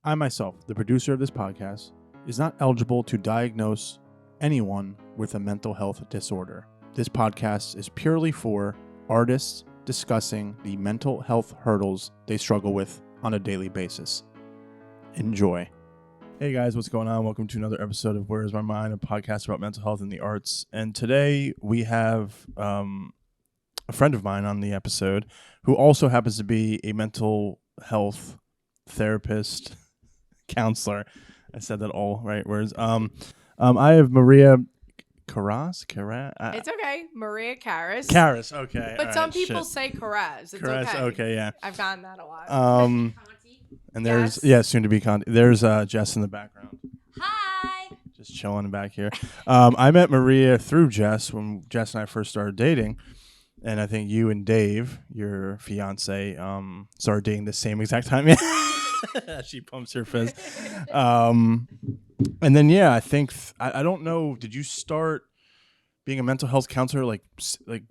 I myself, the producer of this podcast, is not eligible to diagnose anyone with a mental health disorder. This podcast is purely for artists discussing the mental health hurdles they struggle with on a daily basis. Enjoy. Hey guys, what's going on? Welcome to another episode of Where Is My Mind, a podcast about mental health and the arts. And today we have a friend of mine on the episode who also happens to be a mental health therapist, counselor. I said that all right words. I have Maria Caras. It's okay. Maria Caras. Caras, okay. But all some right, people shit. say Caras. It's Caras, okay, yeah. I've gotten that a lot. And there's, Yes. soon to be there's Jess in the background. Hi. Just chilling back here. I met Maria through Jess when Jess and I first started dating. And I think you and Dave, your fiance, started dating the same exact time. Yeah. She pumps her fist. And then, I think, I don't know, did you start being a mental health counselor? Like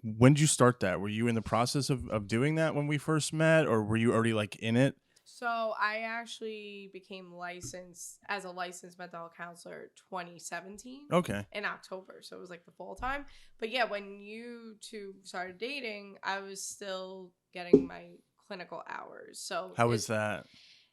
when did you start that? Were you in the process of doing that when we first met, or were you already like in it? So I actually became licensed as a licensed mental health counselor 2017. Okay. In October. So it was like the full time. But yeah, when you two started dating, I was still getting my clinical hours. So How was that?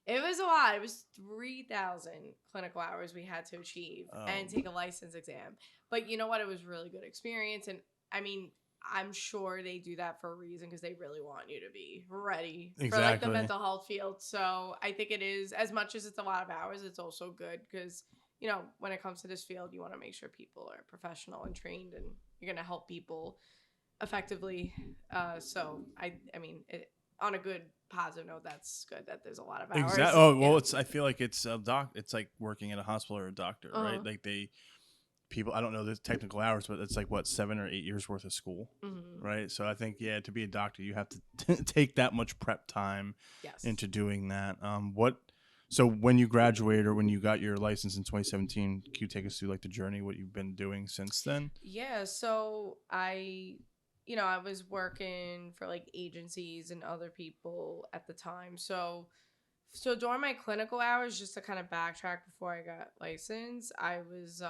It was a lot. It was 3,000 clinical hours we had to achieve and take a license exam. But you know what? It was a really good experience. And I mean, I'm sure they do that for a reason because they really want you to be ready for like the mental health field. So I think it is, as much as it's a lot of hours, it's also good because, you know, when it comes to this field, you want to make sure people are professional and trained and you're going to help people effectively. So I mean, on a good positive note, that's good that there's a lot of hours. Exactly. Oh, well, I feel like it's it's like working at a hospital or a doctor, right? Like people, I don't know the technical hours, but it's like 7 or 8 years worth of school, right? So I think, to be a doctor, you have to take that much prep time into doing that. So when you graduated or when you got your license in 2017, can you take us through like the journey, what you've been doing since then? Yeah. So I was working for like agencies and other people at the time. So during my clinical hours, just to kind of backtrack before I got licensed, I was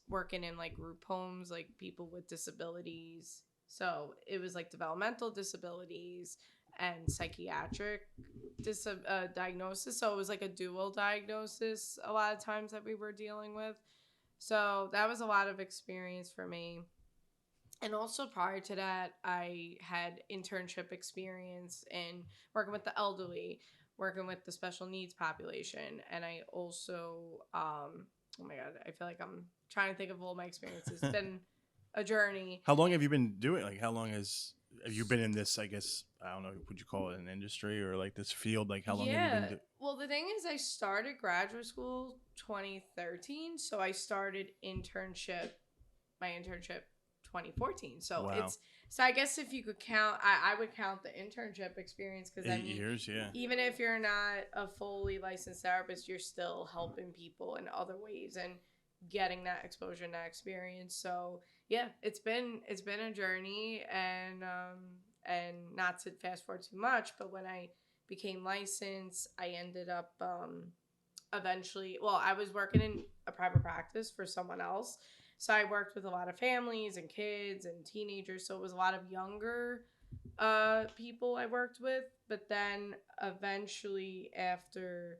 working in like group homes, like people with disabilities. So it was like developmental disabilities and psychiatric diagnosis. So it was like a dual diagnosis a lot of times that we were dealing with. So that was a lot of experience for me. And also prior to that, I had internship experience in working with the elderly, working with the special needs population. And I also, oh my God, I feel like I'm trying to think of all my experiences. It's been a journey. How long have you been doing? Like, how long have you been in this, I guess, I don't know, would you call it an industry or like this field? Like, how long have you been doing? Well, the thing is, I started graduate school 2013. So I started my internship 2014. So wow. So I guess if you could count, I would count the internship experience because 8 years, yeah. Even if you're not a fully licensed therapist, you're still helping people in other ways and getting that exposure and that experience. So yeah, it's been a journey, and not to fast forward too much, but when I became licensed, I ended up eventually. Well, I was working in a private practice for someone else. So I worked with a lot of families and kids and teenagers. So it was a lot of younger people I worked with. But then eventually after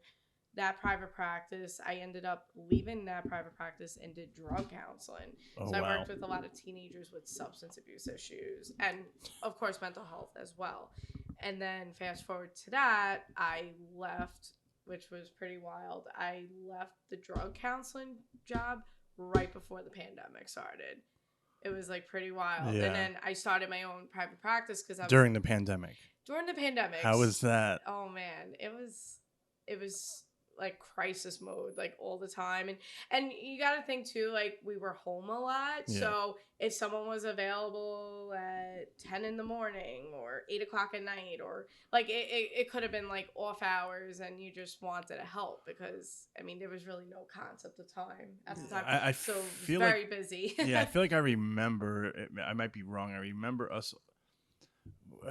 that private practice, I ended up leaving that private practice and did drug counseling. Oh, so I wow. worked with a lot of teenagers with substance abuse issues and, of course, mental health as well. And then fast forward to that, I left, which was pretty wild. I left the drug counseling job right before the pandemic started. It was like pretty wild. Yeah. And then I started my own private practice because during the pandemic. How was that? Oh man, it was like crisis mode like all the time, and you got to think too, like we were home a lot. So if someone was available at 10 in the morning or 8 o'clock at night, or like it could have been like off hours and you just wanted to help because I mean there was really no concept of time at the time. I so feel very busy. I feel like I remember, I might be wrong, I remember us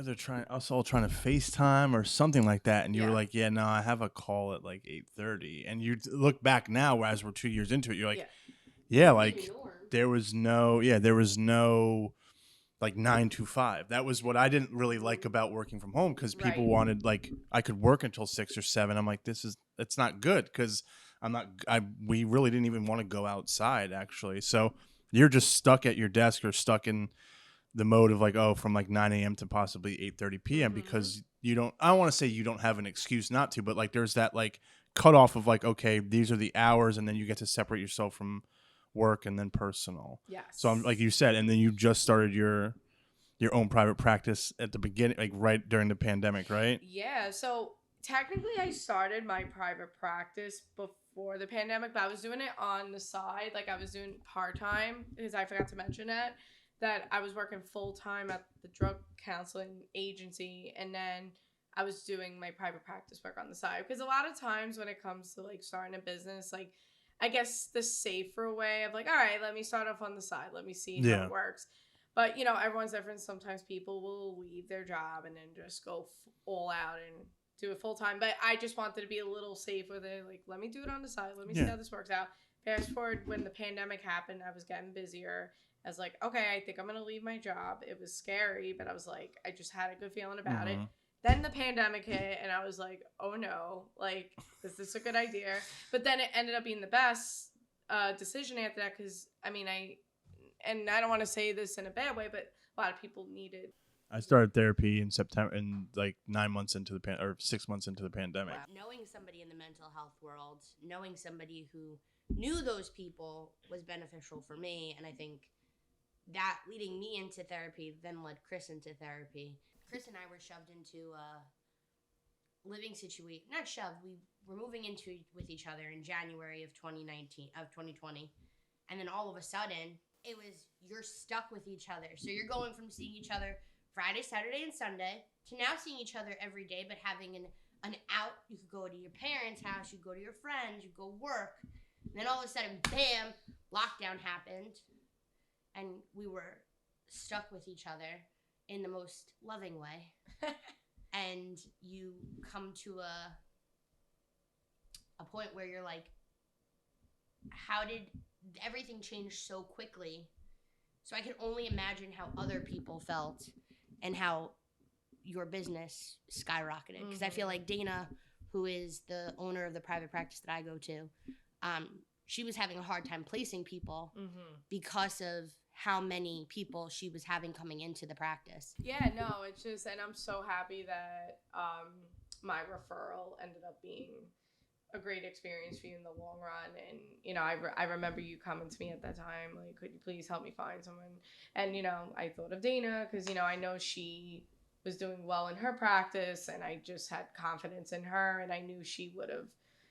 they're trying us all trying to FaceTime or something like that, and you were Yeah. like, yeah, no, I have a call at like 8:30, and you look back now as we're 2 years into it, you're like, yeah, like there was no like 9 to 5. That was what I didn't really like about working from home, because people Right. wanted, like, I could work until 6 or 7. I'm like, it's not good, because we really didn't even want to go outside, actually. So you're just stuck at your desk or stuck in the mode of like, oh, from like 9 a.m. to possibly 8:30 p.m. because I don't want to say you don't have an excuse not to, but like there's that like cutoff of like, okay, these are the hours, and then you get to separate yourself from work and then personal. Yes. So I'm like you said, and then you just started your own private practice at the beginning, like right during the pandemic, right? Yeah. So technically, I started my private practice before the pandemic, but I was doing it on the side. Like I was doing part time, because I forgot to mention that I was working full time at the drug counseling agency, and then I was doing my private practice work on the side. Because a lot of times when it comes to like starting a business, like I guess the safer way of like, all right, let me start off on the side, let me see how it works. But everyone's different. Sometimes people will leave their job and then just go all out and do it full time. But I just wanted to be a little safe with it. Like, let me do it on the side. Let me see how this works out. Fast forward, when the pandemic happened, I was getting busier. I was like, okay, I think I'm gonna leave my job. It was scary, but I was like, I just had a good feeling about it. Then the pandemic hit, and I was like, oh no, like, is this a good idea? But then it ended up being the best decision after that, because I don't want to say this in a bad way, but a lot of people needed. I started therapy in September, and like 9 months into or 6 months into the pandemic. Wow. Knowing somebody in the mental health world, knowing somebody who knew those people was beneficial for me, and I think that leading me into therapy then led Chris into therapy. Chris and I were shoved into a living situation. Not shoved. We were moving into with each other in January of 2020, and then all of a sudden it was you're stuck with each other. So you're going from seeing each other Friday, Saturday, and Sunday to now seeing each other every day, but having an out. You could go to your parents' house, you go to your friends, you go work. And then all of a sudden, bam, lockdown happened, and we were stuck with each other in the most loving way. And you come to a point where you're like, how did everything change so quickly? So I can only imagine how other people felt and how your business skyrocketed. Because I feel like Dana, who is the owner of the private practice that I go to, she was having a hard time placing people because of how many people she was having coming into the practice. Yeah, no, it's just, and I'm so happy that my referral ended up being a great experience for you in the long run. And I remember you coming to me at that time, like, could you please help me find someone? And I thought of Dana, because I know she was doing well in her practice, and I just had confidence in her, and I knew she would have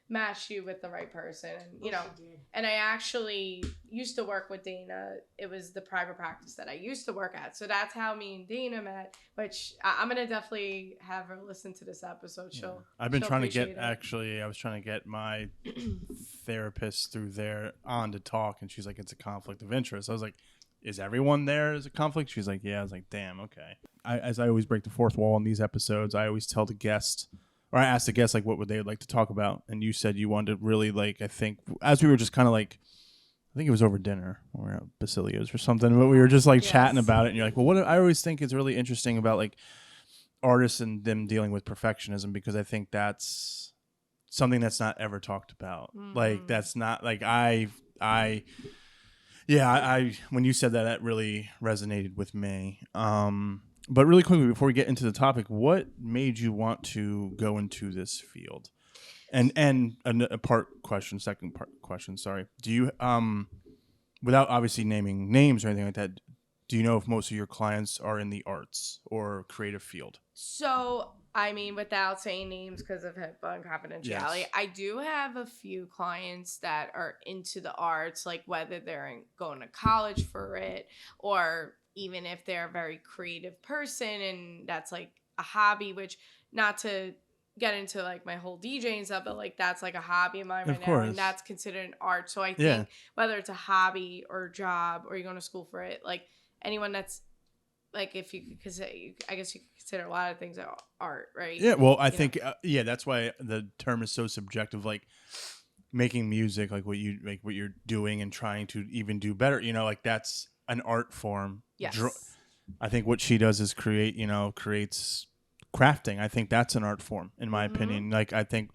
matched you with the right person. And She did. and I actually used to work with Dana. It was the private practice that I used to work at, so that's how me and Dana met, which I'm gonna definitely have her listen to this episode. I've been trying to get it. Actually, I was trying to get my therapist through there on to talk, and she's like, it's a conflict of interest. I was like, is everyone there as a conflict? She's like, yeah. I was like, damn, okay. As I always break the fourth wall in these episodes, I always tell the guest, or I asked the guest, like, what would they like to talk about? And you said you wanted to really, like, I think, as we were just kind of like, I think it was over dinner when we were at Basilio's or something, but we were just like chatting about it. And you're like, well, what I always think is really interesting about like artists and them dealing with perfectionism, because I think that's something that's not ever talked about. Like, that's not like when you said that, that really resonated with me. But really quickly, before we get into the topic, what made you want to go into this field? And second part question, sorry. Do you, without obviously naming names or anything like that, do you know if most of your clients are in the arts or creative field? So, I mean, without saying names because of HIPAA and confidentiality, I do have a few clients that are into the arts, like whether they're going to college for it, or even if they're a very creative person and that's like a hobby, which, not to get into like my whole DJ and stuff, but like that's like a hobby of mine right now, and that's considered an art. So I think whether it's a hobby or a job or you're going to school for it, like anyone that's like if you could consider, I guess you could consider a lot of things art, right? Yeah, well, I You think that's why the term is so subjective. Like making music, like what you're doing and trying to even do better. Like that's an art form. Yes. I think what she does is creates crafting. I think that's an art form, in my opinion. Like I think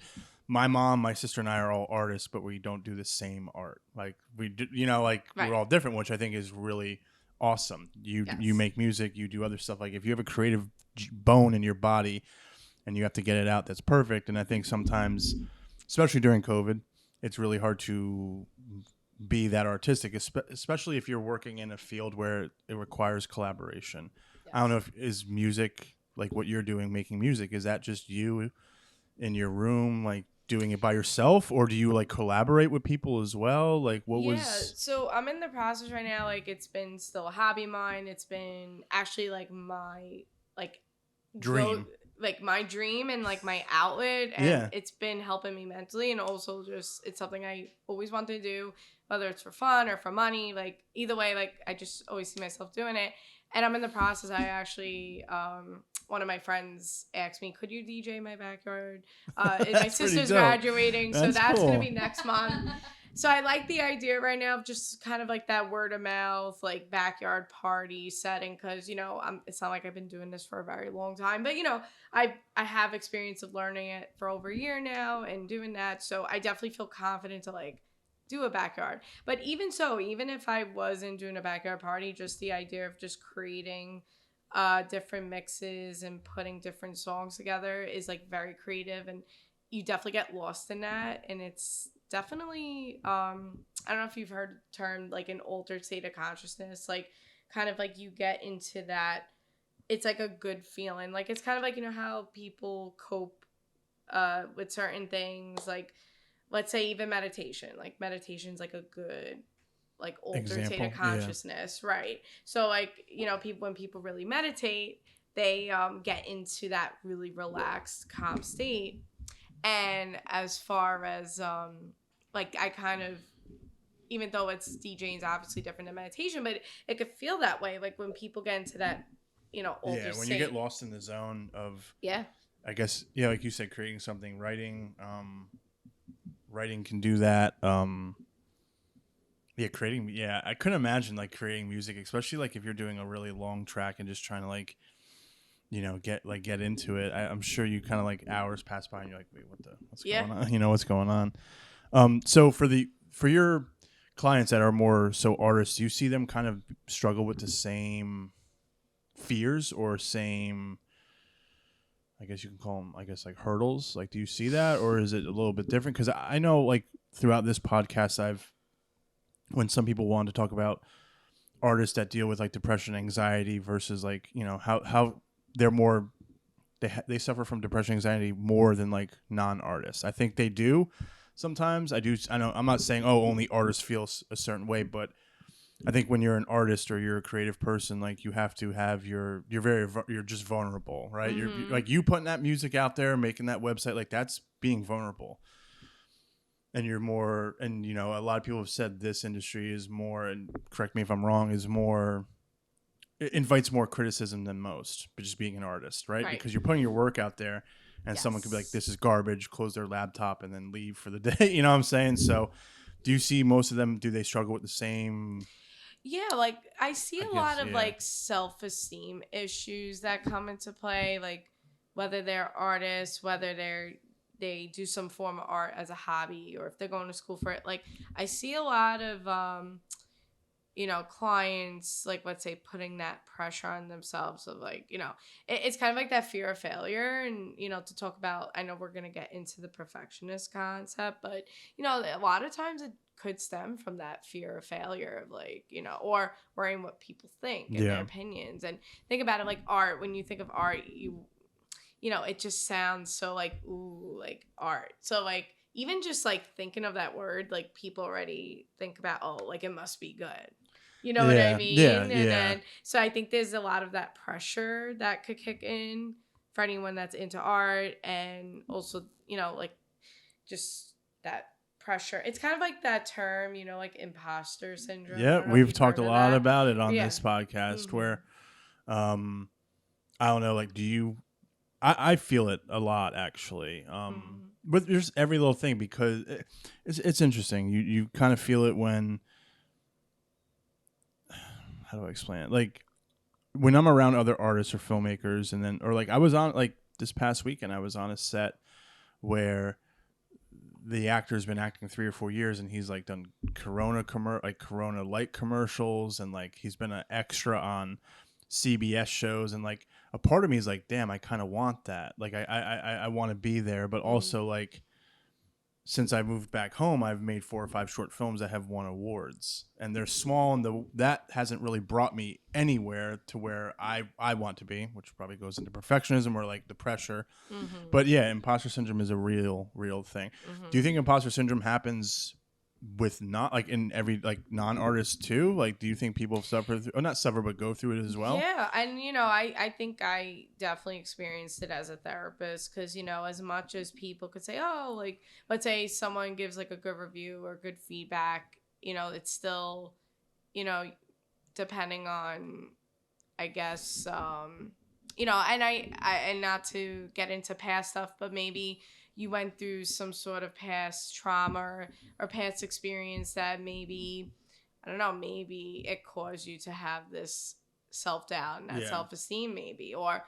my mom, my sister, and I are all artists, but we don't do the same art. Like we do, like Right. we're all different, which I think is really awesome. You make music, you do other stuff. Like if you have a creative bone in your body and you have to get it out, that's perfect. And I think sometimes, especially during COVID, it's really hard to be that artistic, especially if you're working in a field where it requires collaboration. Yes. I don't know if is music like what you're doing, making music. Is that just you in your room, like doing it by yourself, or do you like collaborate with people as well? Like what was? Yeah, so I'm in the process right now. Like it's been still a hobby of mine. It's been actually like my dream. Like my dream and like my outlet, and it's been helping me mentally, and also just it's something I always wanted to do, whether it's for fun or for money. Like either way, like I just always see myself doing it. And I'm in the process. I actually one of my friends asked me, could you DJ in my backyard? And my sister's graduating, so that's cool. Gonna be next month. So I like the idea right now of just kind of like that word of mouth, like backyard party setting, because it's not like I've been doing this for a very long time, but I have experience of learning it for over a year now and doing that, so I definitely feel confident to like do a backyard. But even so, even if I wasn't doing a backyard party, just the idea of just creating different mixes and putting different songs together is like very creative, and you definitely get lost in that, and it's definitely I don't know if you've heard the term like an altered state of consciousness, like kind of like you get into that, it's like a good feeling, like it's kind of like how people cope with certain things, like let's say even meditation, like meditation's like a good like altered state of consciousness, right? So like people, when people really meditate, they get into that really relaxed, calm state. And as far as like I kind of, even though it's DJing is obviously different than meditation, but it could feel that way, like when people get into that older when state. you get lost in the zone of I guess like you said, creating something, writing can do that. Creating I couldn't imagine like creating music, especially like if you're doing a really long track and just trying to like get into it. I'm sure you kind of like hours pass by and you're like, wait, what's going on? What's going on? So for your clients that are more so artists, do you see them kind of struggle with the same fears or same, I guess you can call them, like hurdles? Like, do you see that, or is it a little bit different? Because I know like throughout this podcast, when some people want to talk about artists that deal with like depression, anxiety versus like, how they're more, they suffer from depression, anxiety more than like non-artists. I think they do sometimes. I know I'm not saying, only artists feel a certain way, but I think when you're an artist or you're a creative person, like you have to have you're just vulnerable, right? You're like, you putting that music out there, making that website, like that's being vulnerable. And you're more, and a lot of people have said this industry is more, and correct me if I'm wrong, is more, it invites more criticism than most, but just being an artist, right? Because you're putting your work out there, and someone could be like, this is garbage, close their laptop and then leave for the day. You know what I'm saying? So do you see most of them, do they struggle with the same? Yeah, like I see a lot of like self-esteem issues that come into play, like whether they're artists, whether they do some form of art as a hobby, or if they're going to school for it. Like I see a lot of clients, like let's say putting that pressure on themselves of like, it's kind of like that fear of failure. And, to talk about, I know we're going to get into the perfectionist concept, but, a lot of times it could stem from that fear of failure of like, or worrying what people think and their opinions. And think about it like art. When you think of art, it just sounds so like, ooh, like art. So like, even just like thinking of that word, like people already think about, like it must be good. You know what I mean? Then, so I think there's a lot of that pressure that could kick in for anyone that's into art, and also, like just that pressure. It's kind of like that term, like imposter syndrome. Yeah, we've talked a lot about it on this podcast where I don't know, like, do you, I feel it a lot actually. But there's every little thing because it's interesting. You kind of feel it when, how do I explain it? Like when I'm around other artists or filmmakers, and then, or like I was on, like this past weekend, I was on a set where the actor's been acting 3 or 4 years, and he's like done Corona light commercials, and like he's been an extra on CBS shows, and like a part of me is like, damn, I kind of want that. Like I want to be there, but also like since I moved back home, I've made 4 or 5 short films that have won awards, and they're small, and that hasn't really brought me anywhere to where I want to be, which probably goes into perfectionism or like the pressure. But yeah, imposter syndrome is a real thing. Do you think imposter syndrome happens with not like in every like non-artist too? Like, do you think people suffer through, or not suffer, but go through it as well? Yeah, and I think I definitely experienced it as a therapist because as much as people could say, oh, like let's say someone gives like a good review or good feedback, it's still, you know, depending on, I guess, and and not to get into past stuff, but maybe you went through some sort of past trauma or past experience that maybe, I don't know, maybe it caused you to have this self-doubt and that self-esteem maybe, or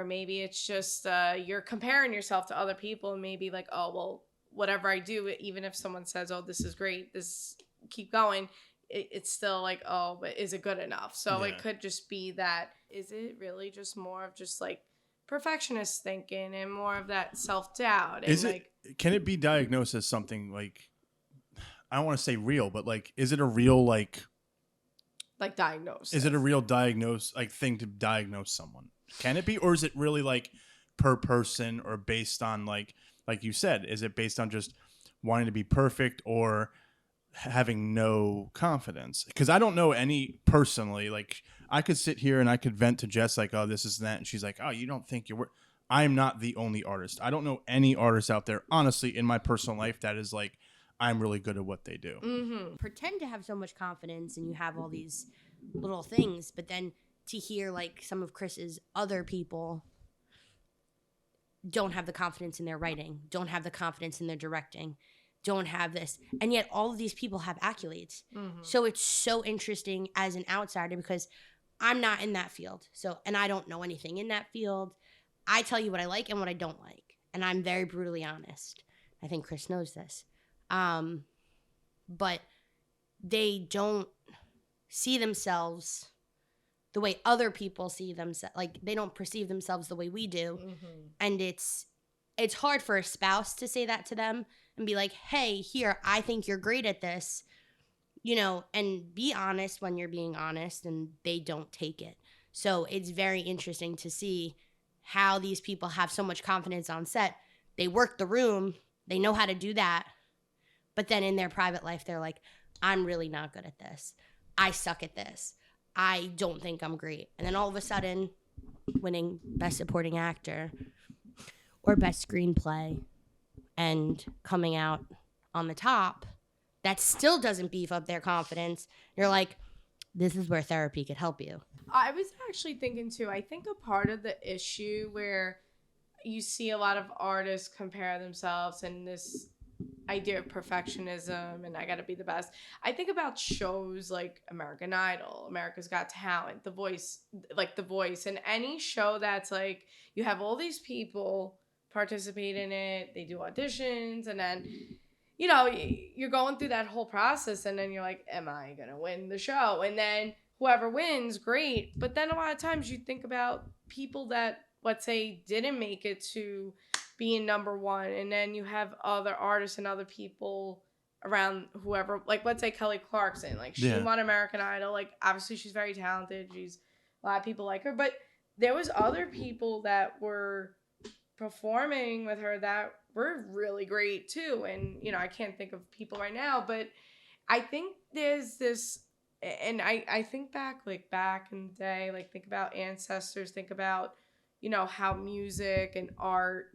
maybe it's just you're comparing yourself to other people and maybe like, oh, well, whatever I do, even if someone says, oh, this is great, this, keep going, it's still like, oh, but is it good enough? So it could just be that, is it really just more of just like perfectionist thinking and more of that self-doubt? Is and it, can it be diagnosed as something like, I don't want to say real, but like, is it a real like diagnosis? Is it a real thing to diagnose someone? Can it be, or is it really like per person, or based on like you said, is it based on just wanting to be perfect or having no confidence? Because I don't know any personally. Like I could sit here and I could vent to Jess like, oh, this is that, and she's like, oh, you don't think you're. I'm not the only artist. I don't know any artist out there, honestly, in my personal life that is like, I'm really good at what they do. Pretend to have so much confidence and you have all these little things, but then to hear like some of Chris's other people don't have the confidence in their writing, don't have the confidence in their directing, don't have this, and yet all of these people have accolades. So it's so interesting as an outsider because I'm not in that field, and I don't know anything in that field. I tell you what I like and what I don't like, and I'm very brutally honest. I think Chris knows this. But they don't see themselves the way other people see themselves. Like they don't perceive themselves the way we do. And it's hard for a spouse to say that to them and be like, hey, here, I think you're great at this, and be honest when you're being honest, and they don't take it. So it's very interesting to see how these people have so much confidence on set. They work the room. They know how to do that. But then in their private life, they're like, I'm really not good at this. I suck at this. I don't think I'm great. And then all of a sudden, winning Best Supporting Actor or Best Screenplay and coming out on the top, that still doesn't beef up their confidence. You're like, this is where therapy could help you. I was actually thinking too, I think a part of the issue where you see a lot of artists compare themselves and this idea of perfectionism and I gotta be the best. I think about shows like American Idol, America's Got Talent, The Voice, and any show that's like you have all these people participate in it, they do auditions, and then you're going through that whole process, and then you're like, am I gonna win the show? And then whoever wins, great. But then a lot of times you think about people that, let's say, didn't make it to being number one, and then you have other artists and other people around whoever, like let's say Kelly Clarkson, like she won American Idol, like obviously she's very talented, a lot of people like her, but there was other people that were performing with her that were really great too, and I can't think of people right now, but I think there's this, and I think back in the day, like think about ancestors, think about how music and art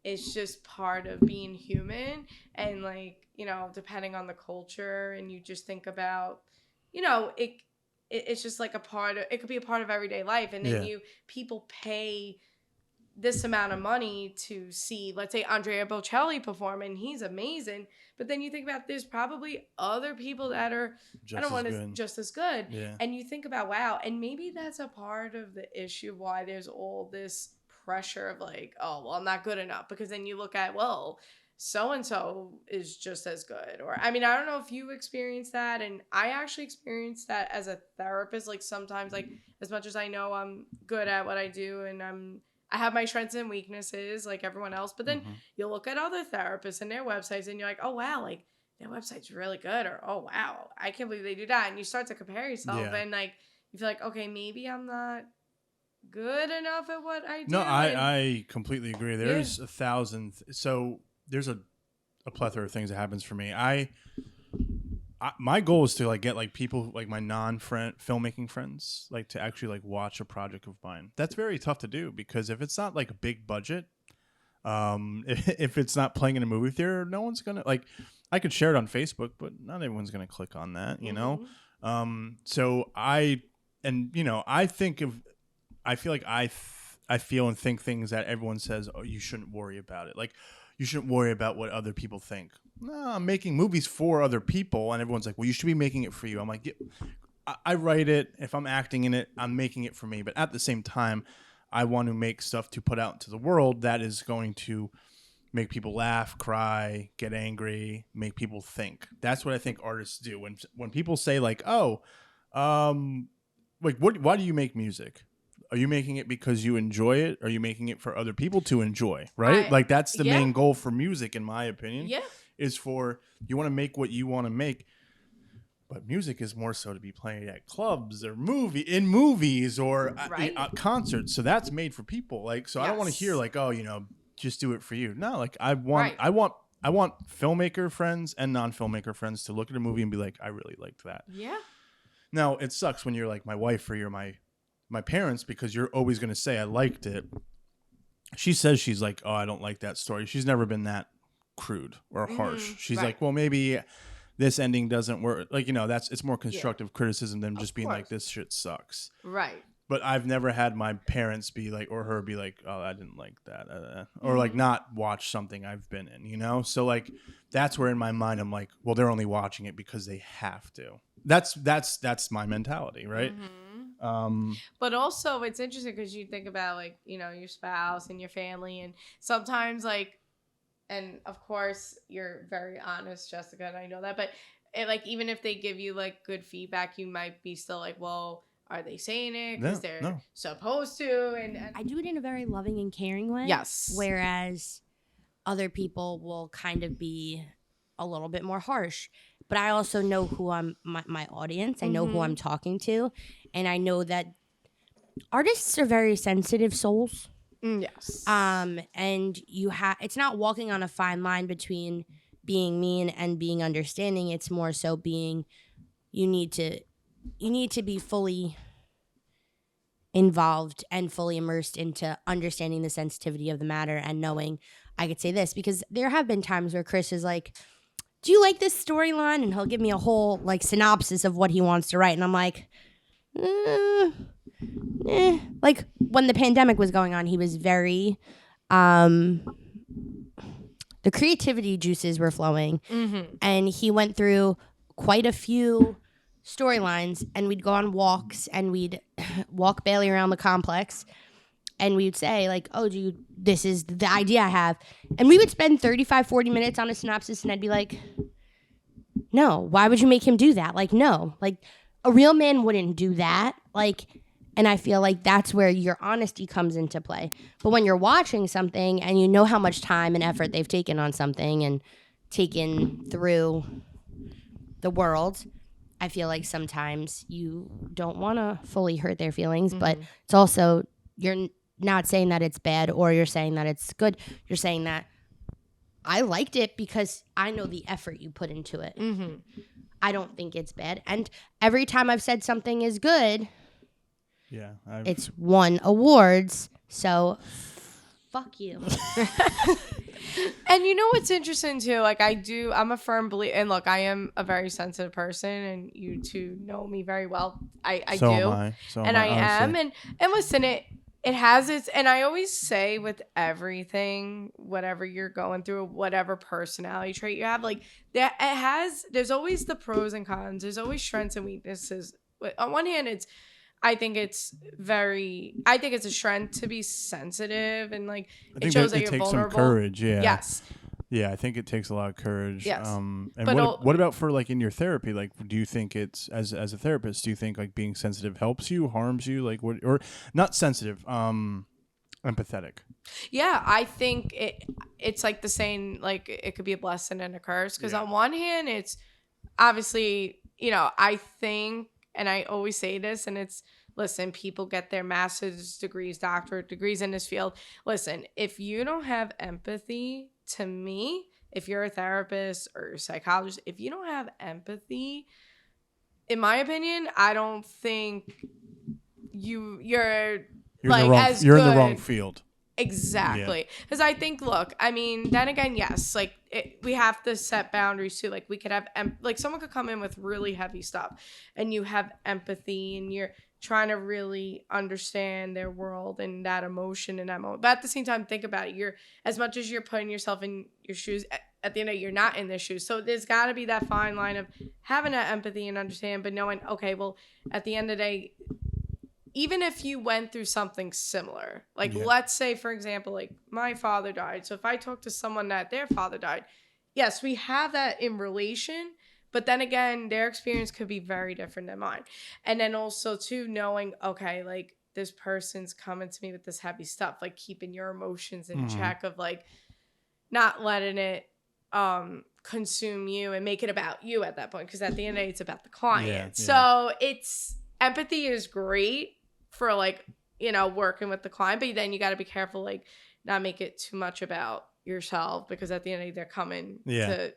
is just part of being human, and like depending on the culture, and you just think about it it's just like it could be a part of everyday life. And then people pay this amount of money to see, let's say, Andrea Bocelli perform, and he's amazing. But then you think about there's probably other people that are just as good. Yeah. And you think about, wow, and maybe that's a part of the issue why there's all this pressure of like, oh, well, I'm not good enough. Because then you look at, well, so-and-so is just as good. Or, I mean, I don't know if you experience that. And I actually experienced that as a therapist. Like sometimes, like as much as I know I'm good at what I do and I have my strengths and weaknesses like everyone else, but then you look at other therapists and their websites and you're like, oh, wow, like their website's really good. Or, oh, wow, I can't believe they do that. And you start to compare yourself and like, you feel like, okay, maybe I'm not good enough at what I do. No, I completely agree. There's 1,000. So there's a plethora of things that happens for me. My goal is to like get like people like my filmmaking friends like to actually like watch a project of mine. That's very tough to do because if it's not like a big budget, if it's not playing in a movie theater, no one's gonna like. I could share it on Facebook, but not everyone's gonna click on that, you know. So I feel like I feel and think things that everyone says, oh, you shouldn't worry about it. Like you shouldn't worry about what other people think. No, I'm making movies for other people. And everyone's like, well, you should be making it for you. I'm like, I write it. If I'm acting in it, I'm making it for me. But at the same time, I want to make stuff to put out into the world that is going to make people laugh, cry, get angry, make people think. That's what I think artists do. When people say like, oh, like why do you make music? Are you making it because you enjoy it? Are you making it for other people to enjoy? Right? Like that's the main goal for music, in my opinion. Yeah. Is for you want to make what you want to make. But music is more so to be played at clubs or movies or at concerts. So that's made for people. Like, so I don't want to hear like, oh, just do it for you. No, like I want filmmaker friends and non-filmmaker friends to look at a movie and be like, I really liked that. Yeah. Now it sucks when you're like my wife or you're my parents because you're always going to say I liked it. She says she's like, oh, I don't like that story. She's never been that crude or harsh. She's like, well, maybe this ending doesn't work. Like, it's more constructive criticism than just being like, this shit sucks. Right. But I've never had my parents be like, or her be like, oh, I didn't like that. Or like not watch something I've been in, So like, that's where in my mind, I'm like, well, they're only watching it because they have to. That's my mentality. Right. But also it's interesting because you think about like, your spouse and your family and sometimes like, and of course you're very honest, Jessica, and I know that, but like, even if they give you like good feedback, you might be still like, well, are they saying it because they're supposed to? And I do it in a very loving and caring way. Yes. Whereas other people will kind of be a little bit more harsh. But I also know who I'm, my audience. I know who I'm talking to. And I know that artists are very sensitive souls. Yes. And it's not walking on a fine line between being mean and being understanding. It's more so being, you need to be fully involved and fully immersed into understanding the sensitivity of the matter and knowing I could say this, because there have been times where Chris is like, do you like this storyline? And he'll give me a whole like synopsis of what he wants to write. And I'm like, Like when the pandemic was going on, he was very, the creativity juices were flowing, and he went through quite a few storylines, and we'd go on walks, and we'd walk Bailey around the complex, and we'd say like, oh, this is the idea I have. And we would spend 35, 40 minutes on a synopsis, and I'd be like, no, why would you make him do that? Like, no, like a real man wouldn't do that. Like, and I feel like that's where your honesty comes into play. But when you're watching something and you know how much time and effort they've taken on something and taken through the world, I feel like sometimes you don't want to fully hurt their feelings, but it's also, you're not saying that it's bad or you're saying that it's good. You're saying that I liked it because I know the effort you put into it. I don't think it's bad. And every time I've said something is good, it's won awards. So fuck you. And you know what's interesting too? Like I'm a firm believer, and look, I am a very sensitive person, and you two know me very well. I So do, am I. So and am I, I am, honestly. and listen, it has its, and I always say with everything, whatever you're going through, whatever personality trait you have, like that, there's always the pros and cons. There's always strengths and weaknesses. On one hand, I think it's a strength to be sensitive, and like I it think shows that that it you're takes some vulnerable. courage. Yeah. Yes. Yeah, I think it takes a lot of courage. Yes. And But what about for like in your therapy? Like, do you think it's as a therapist? Do you think like being sensitive helps you, harms you? Like, what, or not sensitive? Empathetic. Yeah, I think it's like the saying, like it could be a blessing and a curse, because on one hand, it's obviously, I think, and I always say this, and it's, listen, people get their master's degrees, doctorate degrees in this field. Listen, if you don't have empathy, to me, if you're a therapist or a psychologist, if you don't have empathy, in my opinion, I don't think you're like as You're good. in the wrong field. Exactly. Because I think, look, I mean, then again, yes, like we have to set boundaries too. Like we could have, like someone could come in with really heavy stuff and you have empathy and you're trying to really understand their world and that emotion and that moment. But at the same time, think about it. You're, as much as you're putting yourself in your shoes, at the end of the day, you're not in their shoes. So there's got to be that fine line of having that empathy and understand, but knowing, okay, well, at the end of the day, even if you went through something similar, like let's say, for example, like my father died. So if I talk to someone that their father died, yes, we have that in relation, but then again, their experience could be very different than mine. And then also too, knowing, okay, like this person's coming to me with this heavy stuff, like keeping your emotions in check, of like not letting it consume you and make it about you at that point. Because at the end of the day, it's about the client. So it's, empathy is great for like, working with the client, but then you got to be careful, like not make it too much about yourself, because at the end of the day, they're coming to,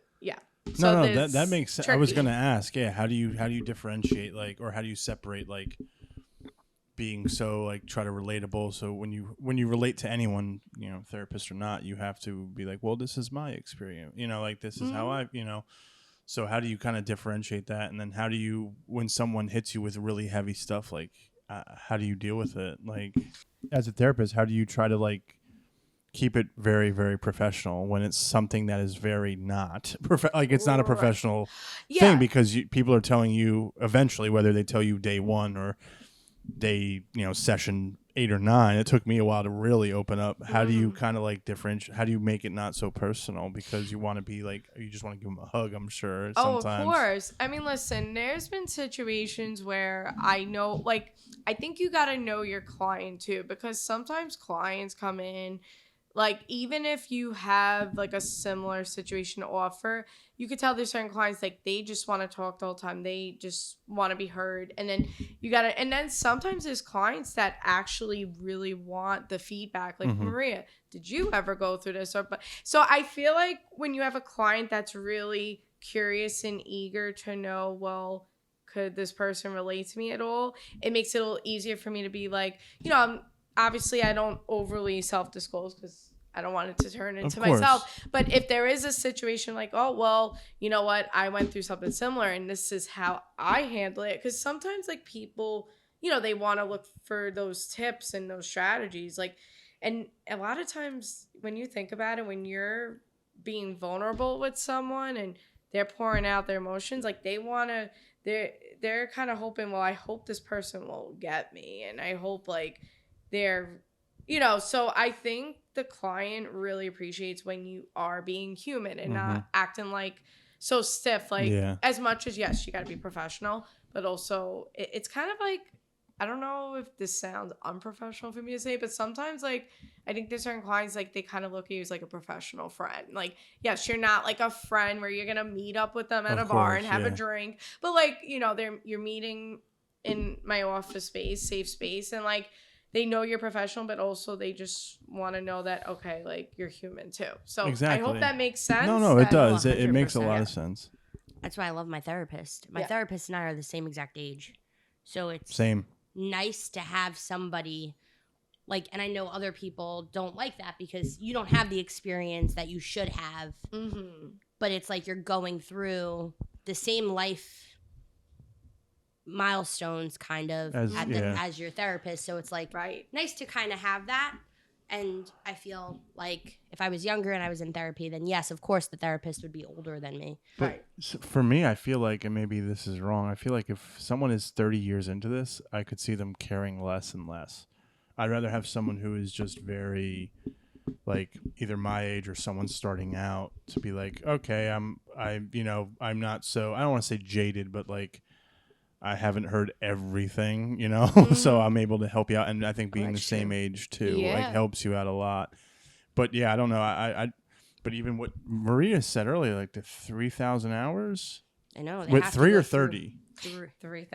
So no, that makes sense. I was going to ask, how do you differentiate, like, or how do you separate, like, being so like try to relatable? So when you relate to anyone, therapist or not, you have to be like, well, this is my experience, like this is how I, so how do you kind of differentiate that? And then how do you, when someone hits you with really heavy stuff, like how do you deal with it? Like as a therapist, how do you try to like keep it very, very professional when it's something that is very not like it's not a professional thing, because people are telling you eventually, whether they tell you day one or day, session 8 or 9, it took me a while to really open up. How do you kind of like differentiate? How do you make it not so personal? Because you want to be like, you just want to give them a hug, I'm sure. Sometimes. Of course. I mean, listen, there's been situations where I know, like, I think you got to know your client too, because sometimes clients come in, like, even if you have like a similar situation to offer, you could tell there's certain clients, like they just want to talk the whole time. They just want to be heard. And then and then sometimes there's clients that actually really want the feedback. Like, Maria, did you ever go through this? So I feel like when you have a client that's really curious and eager to know, well, could this person relate to me at all? It makes it a little easier for me to be like, obviously, I don't overly self-disclose because I don't want it to turn into myself. But if there is a situation like, oh, well, you know what? I went through something similar and this is how I handle it. Because sometimes like people, they want to look for those tips and those strategies. Like, and a lot of times when you think about it, when you're being vulnerable with someone and they're pouring out their emotions, like they're kind of hoping, well, I hope this person will get me. And I hope like they're, so I think the client really appreciates when you are being human and not acting like so stiff, like as much as, yes, you got to be professional, but also it's kind of like, I don't know if this sounds unprofessional for me to say, but sometimes like I think there's certain clients, like they kind of look at you as like a professional friend. Like, yes, you're not like a friend where you're going to meet up with them at a bar and have a drink, but like, you're meeting in my office space, safe space, and like they know you're professional, but also they just want to know that, okay, like you're human too. So I hope that makes sense. No, it does. It makes a lot of sense. That's why I love my therapist. My therapist and I are the same exact age. So it's same. Nice to have somebody like, and I know other people don't like that because you don't have the experience that you should have. Mm-hmm. But it's like you're going through the same life milestones kind of as your therapist. So it's like nice to kind of have that. And I feel like if I was younger and I was in therapy, then yes, of course the therapist would be older than me. But for me, I feel like, and maybe this is wrong, I feel like if someone is 30 years into this, I could see them caring less and less. I'd rather have someone who is just very, like, either my age or someone starting out to be like, okay, I'm not so, I don't want to say jaded, but like, I haven't heard everything, so I'm able to help you out. And I think being the same age too, like, helps you out a lot. But yeah, I don't know. But even what Maria said earlier, like the 3,000 hours. I know. With 3 or 30?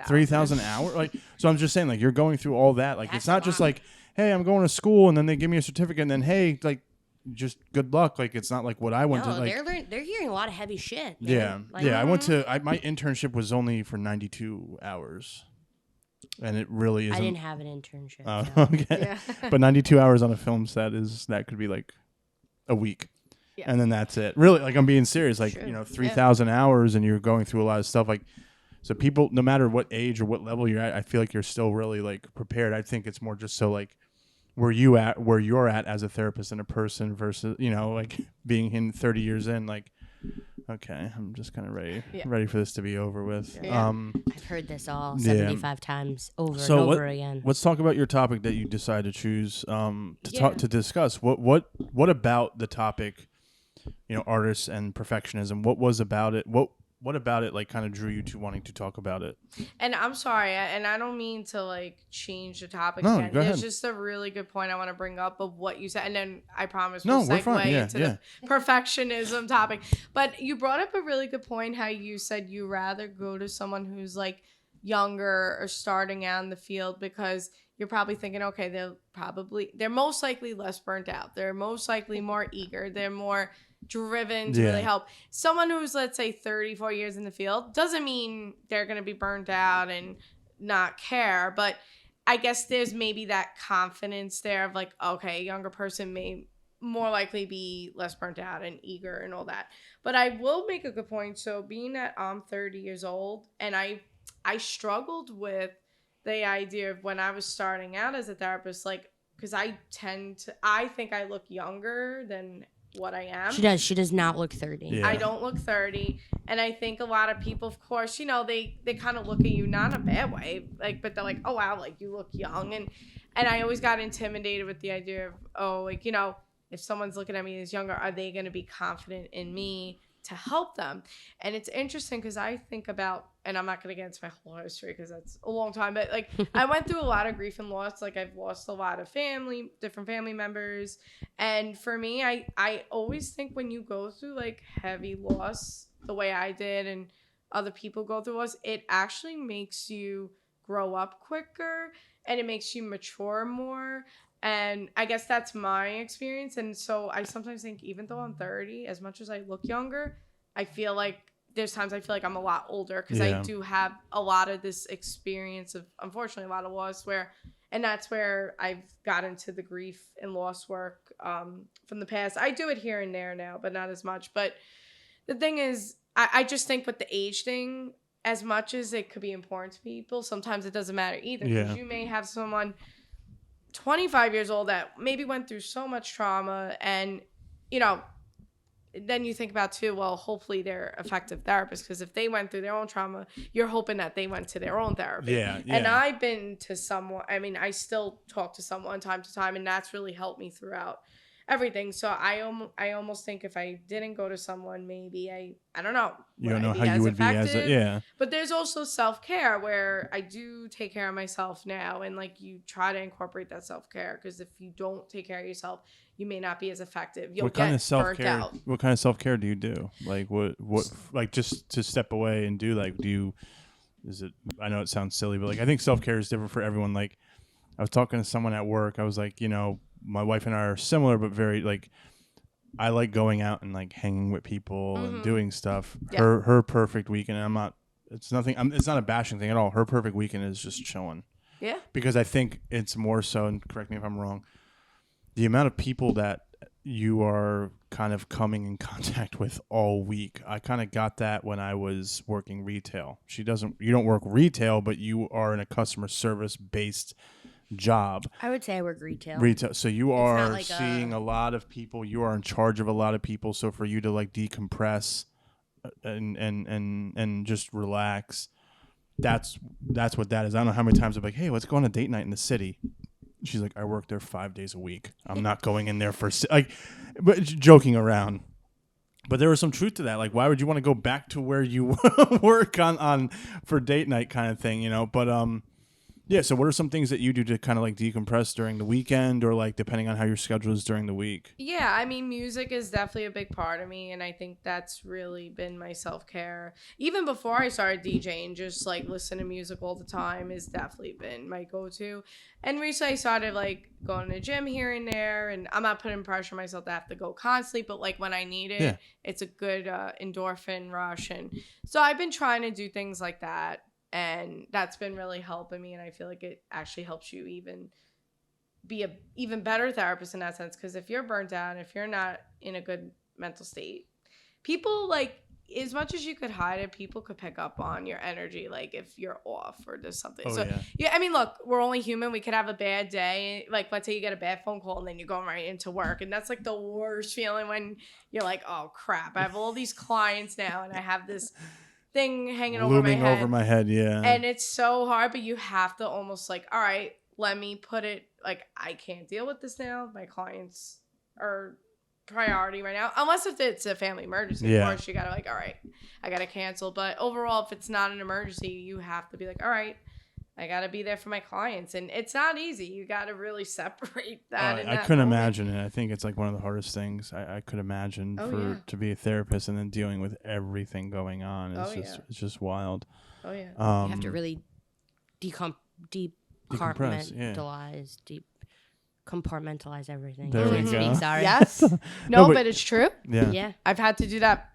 3,000 hours. Like, so I'm just saying, like, you're going through all that. Like, it's not just like, hey, I'm going to school, and then they give me a certificate, and then hey, like, just good luck. Like, it's not like what I went to. Like, they're hearing a lot of heavy shit. Man. Yeah. I went to my internship was only for 92 hours, and it really isn't. I didn't have an internship. Oh, so. okay. Yeah. But 92 hours on a film set that could be like a week. Yeah. And then that's it. Really, like, I'm being serious. Like, 3,000 hours, and you're going through a lot of stuff. Like, so people, no matter what age or what level you're at, I feel like you're still really, like, prepared. I think it's more just so, like, where you're at as a therapist and a person versus, like, being in 30 years in, like, okay, I'm just kind of ready for this to be over with. Yeah. I've heard this all 75 times over and over again. Let's talk about your topic that you decided to choose to discuss. What about the topic, artists and perfectionism? What was about it? What about it, like, kind of drew you to wanting to talk about it? And I'm sorry, and I don't mean to, like, change the topic again. There's ahead. just a really good point I want to bring up of what you said, and then I promise we'll segue into the perfectionism topic. But you brought up a really good point, how you said you rather go to someone who's, like, younger or starting out in the field because you're probably thinking, okay, they're most likely less burnt out. They're most likely more eager. They're more driven to really help. Someone who's, let's say, 34 years in the field doesn't mean they're going to be burnt out and not care, but I guess there's maybe that confidence there of, like, okay, a younger person may more likely be less burnt out and eager and all that. But I will make a good point. So being that I'm 30 years old, and I struggled with the idea of when I was starting out as a therapist, like, because I think I look younger than what I am. She does not look 30. Yeah. I don't look 30. And I think a lot of people, of course, they kind of look at you, not in a bad way, like, but they're like, oh wow, like, you look young. And I always got intimidated with the idea of, oh, like, if someone's looking at me as younger, are they going to be confident in me to help them? And it's interesting because I think about, and I'm not going to get into my whole history because that's a long time, but, like, I went through a lot of grief and loss. Like, I've lost a lot of different family members. And for me, I always think when you go through, like, heavy loss the way I did and other people go through loss, it actually makes you grow up quicker and it makes you mature more. And I guess that's my experience. And so I sometimes think, even though I'm 30, as much as I look younger, I feel like there's times I feel like I'm a lot older because I do have a lot of this experience of, unfortunately, a lot of loss and that's where I've got into the grief and loss work from the past. I do it here and there now, but not as much. But the thing is, I just think with the age thing, as much as it could be important to people, sometimes it doesn't matter either. Because you may have someone 25 years old that maybe went through so much trauma, and then you think about too, well, hopefully they're effective therapists, because if they went through their own trauma, you're hoping that they went to their own therapy. And I've been to someone, I still talk to someone time to time, and that's really helped me throughout everything. So I almost think if I didn't go to someone, maybe I don't know. You don't know how you would be as a, But there's also self-care where I do take care of myself now, and, like, you try to incorporate that self-care, because if you don't take care of yourself, you may not be as effective. You'll get burnt out. What kind of self-care do you do? Like, what like, just to step away and do, like, I know it sounds silly, but, like, I think self-care is different for everyone. Like, I was talking to someone at work. I was like, my wife and I are similar, but very, like, I like going out and, like, hanging with people and doing stuff. Her perfect weekend, it's not a bashing thing at all. Her perfect weekend is just chilling. Yeah. Because I think it's more so, and correct me if I'm wrong, the amount of people that you are kind of coming in contact with all week. I kind of got that when I was working retail. You don't work retail, but you are in a customer service based job. I would say I work retail. So you are like seeing a lot of people. You are in charge of a lot of people. So for you to like decompress and just relax, that's what that is. I don't know how many times I'm like, hey, let's go on a date night in the city. She's like, I work there 5 days a week. I'm not going in there for like, but joking around. But there was some truth to that. Like, why would you want to go back to where you work on for date night kind of thing, you know? But yeah. So what are some things that you do to kind of like decompress during the weekend, or like depending on how your schedule is during the week? Yeah, I mean, music is definitely a big part of me, and I think that's really been my self-care. Even before I started DJing, just like listen to music all the time has definitely been my go-to. And recently I started like going to the gym here and there, and I'm not putting pressure on myself to have to go constantly, but like when I need it, it's a good endorphin rush. And so I've been trying to do things like that, and that's been really helping me, and I feel like it actually helps you even be a even better therapist in that sense, because if you're burnt out, if you're not in a good mental state, people like, as much as you could hide it, people could pick up on your energy, like if you're off or there's something. Yeah, I mean, look, we're only human. We could have a bad day, like let's say you get a bad phone call and then you're going right into work, and that's like the worst feeling when you're like, oh crap, I have all these clients now and I have this thing hanging looming over my head. Yeah, and it's so hard, but you have to almost like, all right, let me put it, like, I can't deal with this now. My clients are priority right now, unless if it's a family emergency. Of course you gotta like, all right, I gotta cancel. But overall, if it's not an emergency, you have to be like, all right, I gotta be there for my clients. And it's not easy. You gotta really separate that. I couldn't imagine it. I think it's like one of the hardest things I could imagine to be a therapist and then dealing with everything going on. It's just wild. Oh yeah. You have to really compartmentalize everything. There we go. Sorry. Yes. No, but it's true. Yeah. I've had to do that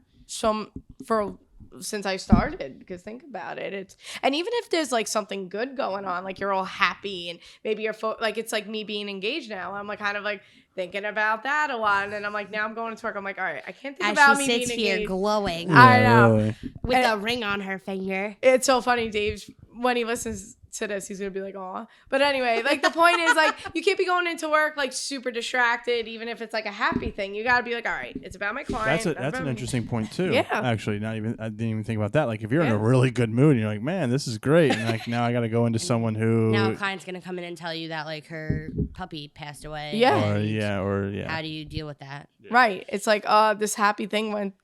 since I started, because think about it. And even if there's like something good going on, like you're all happy and maybe you're like, it's like me being engaged now. I'm like kind of like thinking about that a lot. And then I'm like, now I'm going to work. I'm like, all right, I can't think about me being engaged. As she sits here glowing. I know. Really. With a ring on her finger. It's so funny, Dave, when he listens to this, he's gonna be like, aw. But anyway, like the point is, like, you can't be going into work like super distracted, even if it's like a happy thing. You gotta be like, all right, it's about my client. That's an interesting point too. Yeah. Actually, I didn't even think about that. Like if you're in a really good mood and you're like, man, this is great, and like now I gotta go into someone who now a client's gonna come in and tell you that like her puppy passed away. Yeah. Or how do you deal with that? Right. It's like, this happy thing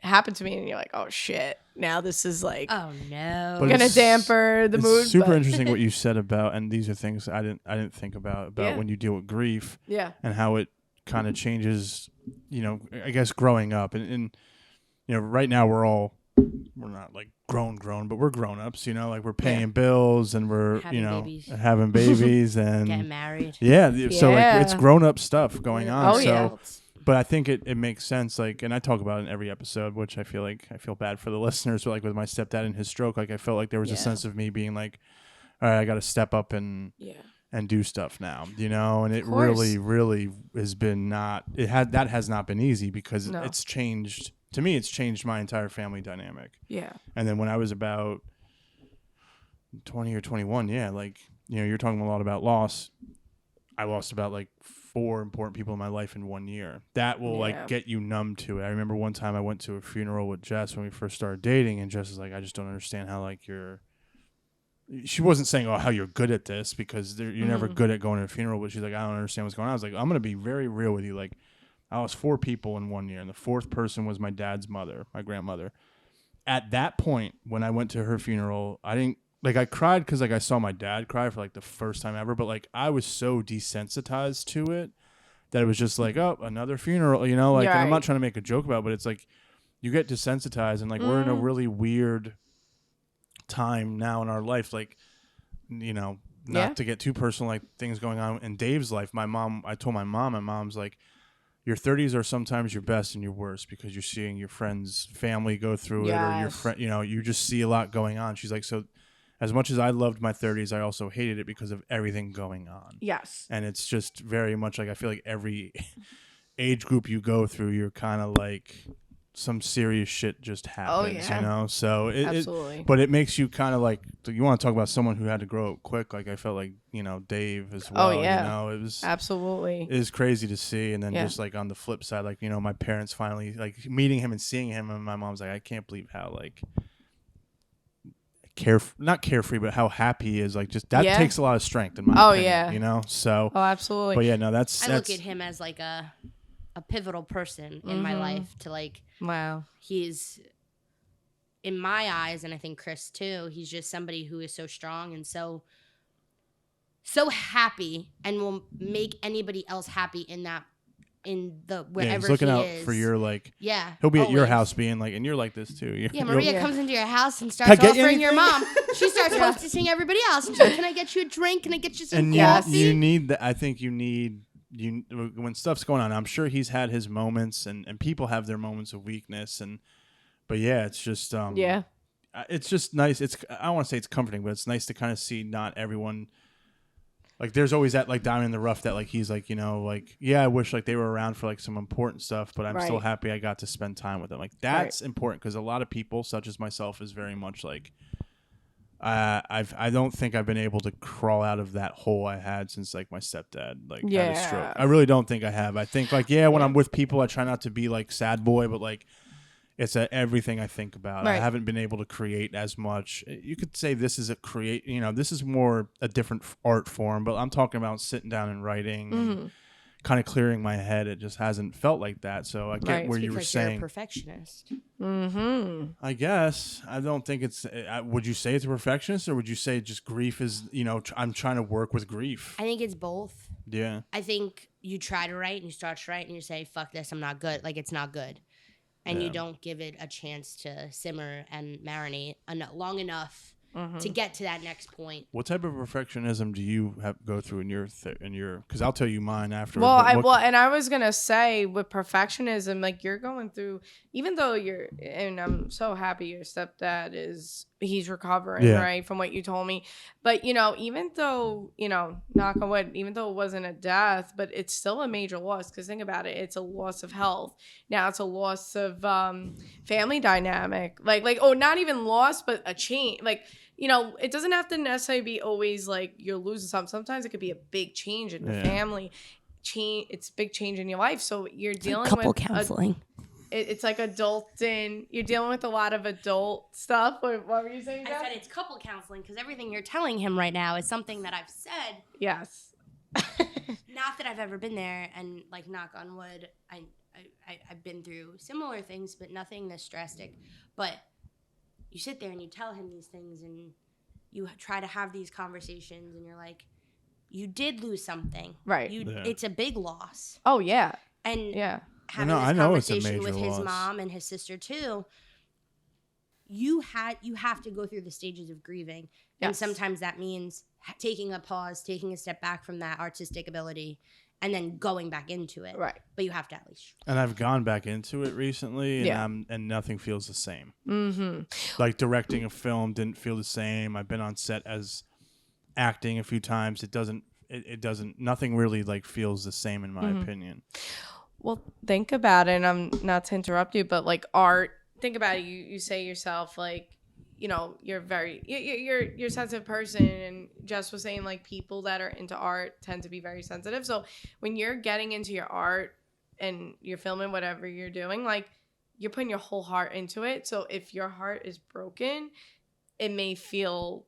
happened to me, and you're like, oh shit, now this is like, oh no, gonna damper the mood. Super interesting what you said about, and these are things I didn't think about when you deal with grief, and how it kind of changes, you know, I guess growing up, and you know, right now we're not like grown, but we're grown ups, you know, like we're paying bills and we're having babies and getting married. So like it's grown up stuff going on. Oh, yeah. But I think it makes sense, like, and I talk about it in every episode, which I feel bad for the listeners, but like with my stepdad and his stroke, like I felt like there was a sense of me being like, all right, I got to step up and do stuff now, you know, and it really, really has been that has not been easy, because it's changed, to me, it's changed my entire family dynamic. Yeah. And then when I was about 20 or 21, like, you know, you're talking a lot about loss. I lost about like 4 important people in my life in 1 year. That will like get you numb to it. I remember one time I went to a funeral with Jess when we first started dating, and Jess is like, I just don't understand how like she wasn't saying, oh, how you're good at this, because you're never good at going to a funeral, but she's like, I don't understand what's going on. I was like, I'm going to be very real with you. Like, I lost 4 people in 1 year, and the 4th person was my dad's mother, my grandmother. At that point, when I went to her funeral, I cried because like I saw my dad cry for like the first time ever, but like I was so desensitized to it that it was just like, oh, another funeral, you know, like, and I'm not trying to make a joke about it, but it's like you get desensitized, and like we're in a really weird time now in our life, like, you know, not to get too personal, like things going on in Dave's life. I told my mom's like, your 30s are sometimes your best and your worst, because you're seeing your friends' family go through it, or your friend, you know, you just see a lot going on. She's like, so as much as I loved my 30s, I also hated it because of everything going on. Yes. And it's just very much like I feel like every age group you go through, you're kind of like some serious shit just happens, yeah. you know? So Absolutely. but it makes you kind of like, you want to talk about someone who had to grow up quick. Like I felt like, you know, Dave as well, you know, it was absolutely. It was crazy to see. And then Yeah. just like on the flip side, like, you know, my parents finally like meeting him and seeing him, and my mom's like, I can't believe how like not carefree, but how happy he is. Like just that takes a lot of strength in my opinion, you know? So, absolutely. But yeah, no, I look at him as like a pivotal person in my life to like, wow. He's in my eyes, and I think Chris too, he's just somebody who is so strong and so happy and will make anybody else happy in the wherever he's looking out is. For your like, yeah, he'll be always. at your house being like, and you're like this too. Yeah, Maria comes into your house and starts offering your mom. She starts hostessing everybody else. She's like, can I get you a drink? Can I get you some coffee? You need that. I think you need when stuff's going on. I'm sure he's had his moments, and people have their moments of weakness, but yeah, it's just it's just nice. I don't want to say it's comforting, but it's nice to kind of see not everyone. Like there's always that like diamond in the rough that like he's like, you know, like, yeah, I wish like they were around for like some important stuff, but I'm still happy I got to spend time with them. Like that's important, because a lot of people, such as myself, is very much like I don't think I've been able to crawl out of that hole I had since like my stepdad like had a stroke. I really don't think I have. I think like when I'm with people, I try not to be like sad boy, but like it's everything I think about. I haven't been able to create as much. You could say this is this is more a different art form, but I'm talking about sitting down and writing and kind of clearing my head. It just hasn't felt like that. So I get where you were saying. You're a perfectionist. I guess. I don't think it's, would you say it's a perfectionist, or would you say just grief is, I'm trying to work with grief? I think it's both. Yeah. I think you try to write and you start to write and you say, fuck this, I'm not good. Like it's not good. And you don't give it a chance to simmer and marinate long enough to get to that next point. What type of perfectionism do you go through in your because I'll tell you mine after. Well, and I was gonna say with perfectionism, like you're going through, even though and I'm so happy your stepdad he's recovering, right, from what you told me. But even though knock on wood, even though it wasn't a death, but it's still a major loss, because think about it, it's a loss of health. Now it's a loss of family dynamic, like not even loss, but a change, like. It doesn't have to necessarily be always like you're losing something. Sometimes it could be a big change in the family. It's a big change in your life. So you're dealing with couple counseling. It's like adulting. You're dealing with a lot of adult stuff. What were you saying, Jeff? I said it's couple counseling because everything you're telling him right now is something that I've said. Yes. Not that I've ever been there, and like knock on wood, I've been through similar things, but nothing this drastic. But you sit there and you tell him these things and you try to have these conversations and you're like, you did lose something. Right. It's a big loss. Oh, yeah. And having this conversation with his mom and his sister too, you have to go through the stages of grieving. Yes. And sometimes that means taking a pause, taking a step back from that artistic ability, and then going back into it. Right. But you have to at least. And I've gone back into it recently, and nothing feels the same. Mm-hmm. Like directing a film didn't feel the same. I've been on set as acting a few times. It doesn't, nothing really like feels the same in my opinion. Well, think about it, and I'm not to interrupt you, but like art, think about it. You say yourself, like, you're you're a sensitive person, and Jess was saying like people that are into art tend to be very sensitive. So when you're getting into your art and you're filming whatever you're doing, like you're putting your whole heart into it. So if your heart is broken, it may feel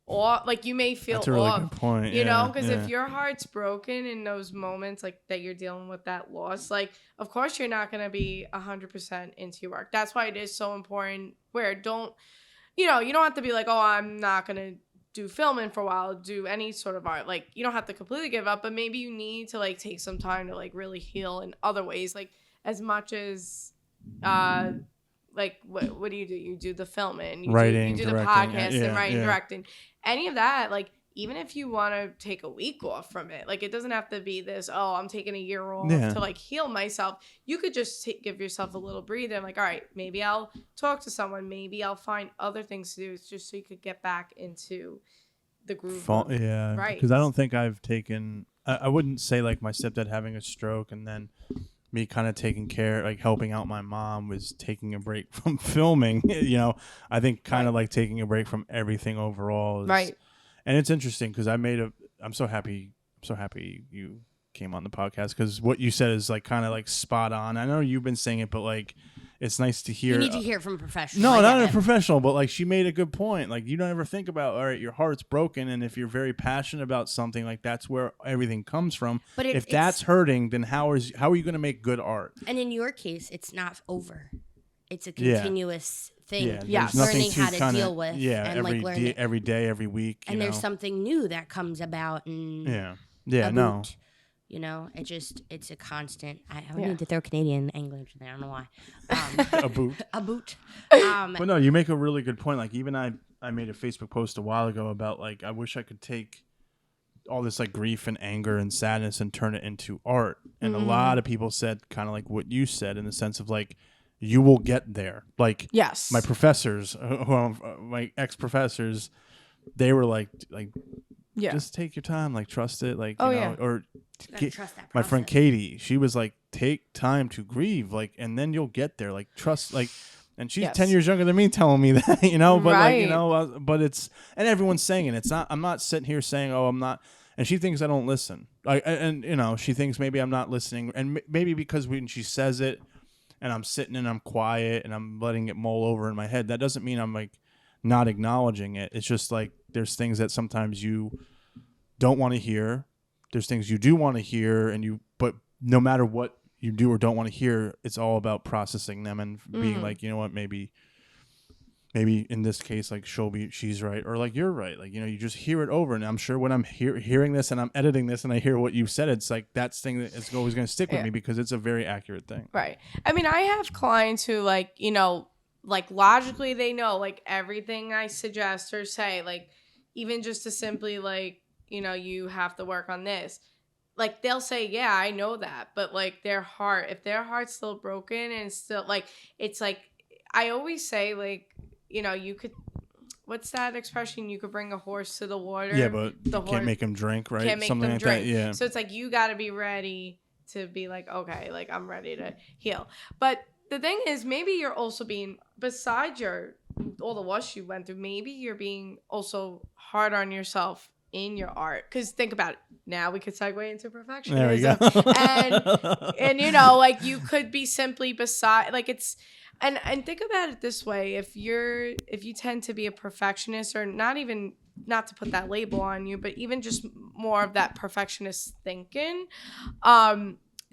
off. Like you may feel That's a really off, good point. because if your heart's broken in those moments, like that you're dealing with that loss, like of course you're not gonna be 100% into your work. That's why it is so important. Where you don't have to be like, oh, I'm not going to do filming for a while, do any sort of art. Like, you don't have to completely give up, but maybe you need to, like, take some time to, like, really heal in other ways. Like, as much as, like, what do? You do the filming. You writing, do the directing, podcast and writing, directing. Any of that, like, even if you want to take a week off from it, like it doesn't have to be this, oh, I'm taking a year off to like heal myself. You could just give yourself a little breather. I'm like, all right, maybe I'll talk to someone. Maybe I'll find other things to do just so you could get back into the groove. Yeah. Right. Because I don't think I've taken, I wouldn't say like my stepdad having a stroke and then me kind of taking care, like helping out my mom was taking a break from filming. You know, I think kind of like taking a break from everything overall. Is, and it's interesting because I'm so happy you came on the podcast because what you said is like kind of like spot on. I know you've been saying it, but like it's nice to hear. You need to hear from a professional. No, not a professional, but like she made a good point. Like you don't ever think about, all right, your heart's broken, and if you're very passionate about something, like that's where everything comes from. But if that's hurting, then how are you going to make good art? And in your case, it's not over. It's a continuous thing. Yeah, learning how to deal with. Yeah, and every day, every week. And there's something new that comes about. And no. You know, it's a constant. I need to throw Canadian English in there. I don't know why. A boot. But no, you make a really good point. Like even I made a Facebook post a while ago about like I wish I could take all this like grief and anger and sadness and turn it into art. And a lot of people said kind of like what you said in the sense of like you will get there. Like my professors, my ex-professors, they were like just take your time, like trust it, like you know, or my friend Katie, she was like, take time to grieve, like, and then you'll get there, like trust, like, and she's 10 years younger than me telling me that, you know, but like, you know, but it's, and everyone's saying it. It's not, I'm not sitting here saying, oh, I'm not, and she thinks I don't listen. And you know, she thinks maybe I'm not listening, and maybe because when she says it, and I'm sitting and I'm quiet and I'm letting it mull over in my head, that doesn't mean I'm like not acknowledging it. It's just like there's things that sometimes you don't want to hear. There's things you do want to hear, but no matter what you do or don't want to hear, it's all about processing them and being like, you know what, maybe in this case, like she's right, or like you're right. Like, you know, you just hear it over, and I'm sure when I'm hearing this and I'm editing this and I hear what you said, it's like that thing that is always going to stick with me because it's a very accurate thing. Right. I mean, I have clients who like, you know, like logically they know like everything I suggest or say, like even just to simply like, you know, you have to work on this. Like they'll say, yeah, I know that, but like if their heart's still broken and still like, it's like, I always say like, you know, you could, what's that expression? You could bring a horse to the water. Yeah, but you can't make him drink, right? Can't make Something them like drink. that. Yeah. So it's like, you got to be ready to be like, okay, like I'm ready to heal. But the thing is, maybe you're also being, besides all the loss you went through, maybe you're being also hard on yourself in your art. Because think about it. Now we could segue into perfectionism. There we go. and you know, like you could be simply beside, like it's, and think about it this way. If you tend to be a perfectionist, or not to put that label on you, but even just more of that perfectionist thinking,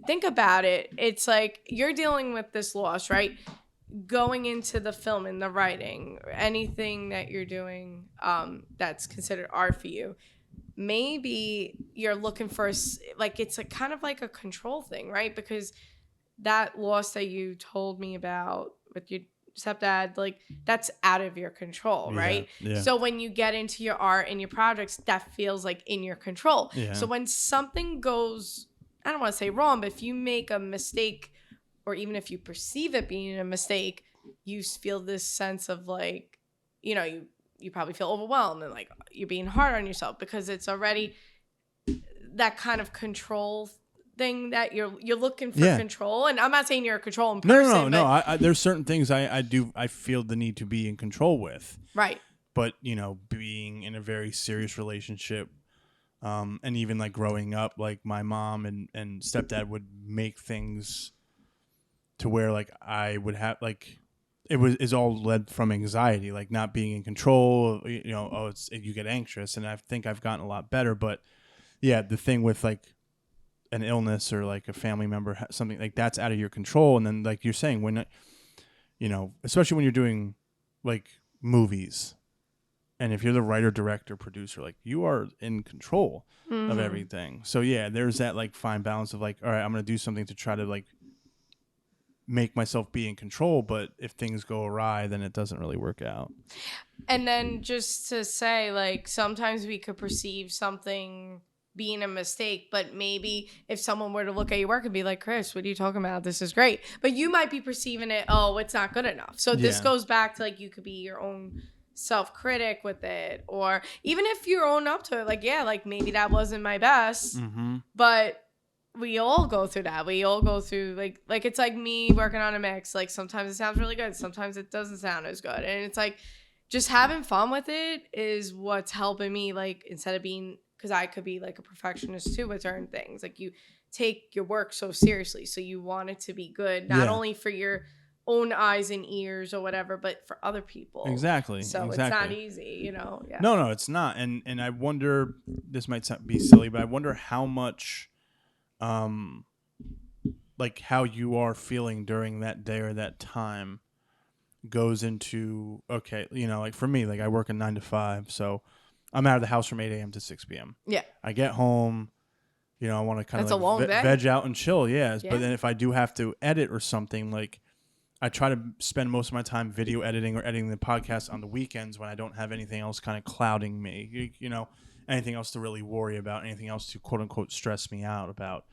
think about it. It's like you're dealing with this loss, right? Going into the film and the writing, anything that you're doing that's considered art for you, maybe you're looking for like it's a kind of like a control thing, right? Because that loss that you told me about with your stepdad, like that's out of your control, right? Yeah. So when you get into your art and your projects, that feels like in your control. Yeah. So when something goes, I don't want to say wrong, but if you make a mistake, or even if you perceive it being a mistake, you feel this sense of like, you know, you probably feel overwhelmed and like you're being hard on yourself because it's already that kind of control thing that you're looking for control. And I'm not saying you're a controlling person. No. I there's certain things I feel the need to be in control with. Right. But, you know, being in a very serious relationship, and even like growing up, like my mom and stepdad would make things to where like I would have like is all led from anxiety, like not being in control. You know, you get anxious, and I think I've gotten a lot better. But yeah, the thing with like an illness or like a family member, something like that's out of your control, and then like you're saying, when you know, especially when you're doing like movies, and if you're the writer, director, producer, like you are in control of everything. So yeah, there's that like fine balance of like, all right, I'm gonna do something to try to like make myself be in control, but if things go awry, then it doesn't really work out. And then just to say, like, sometimes we could perceive something being a mistake, but maybe if someone were to look at your work and be like, Chris, what are you talking about? This is great. But you might be perceiving it, oh, it's not good enough. So this goes back to, like, you could be your own self-critic with it, or even if you're own up to it, like, yeah, like, maybe that wasn't my best, but we all go through that. We all go through, like it's like me working on a mix. Like, sometimes it sounds really good, sometimes it doesn't sound as good, and it's like just having fun with it is what's helping me, like, instead of being, because I could be like a perfectionist too with certain things. Like, you take your work so seriously, so you want it to be good, not only for your own eyes and ears or whatever, but for other people. Exactly. So it's not easy, you know. Yeah. No, it's not. And I wonder, this might be silly, but I wonder how much like how you are feeling during that day or that time goes into, okay, you know, like for me, like I work a 9 to 5, so I'm out of the house from 8 a.m. to 6 p.m. Yeah. I get home, you know, I want to kind of like day. veg out and chill. Yeah. But then if I do have to edit or something, like I try to spend most of my time video editing or editing the podcast on the weekends when I don't have anything else kind of clouding me, you know, anything else to really worry about, anything else to quote unquote stress me out about.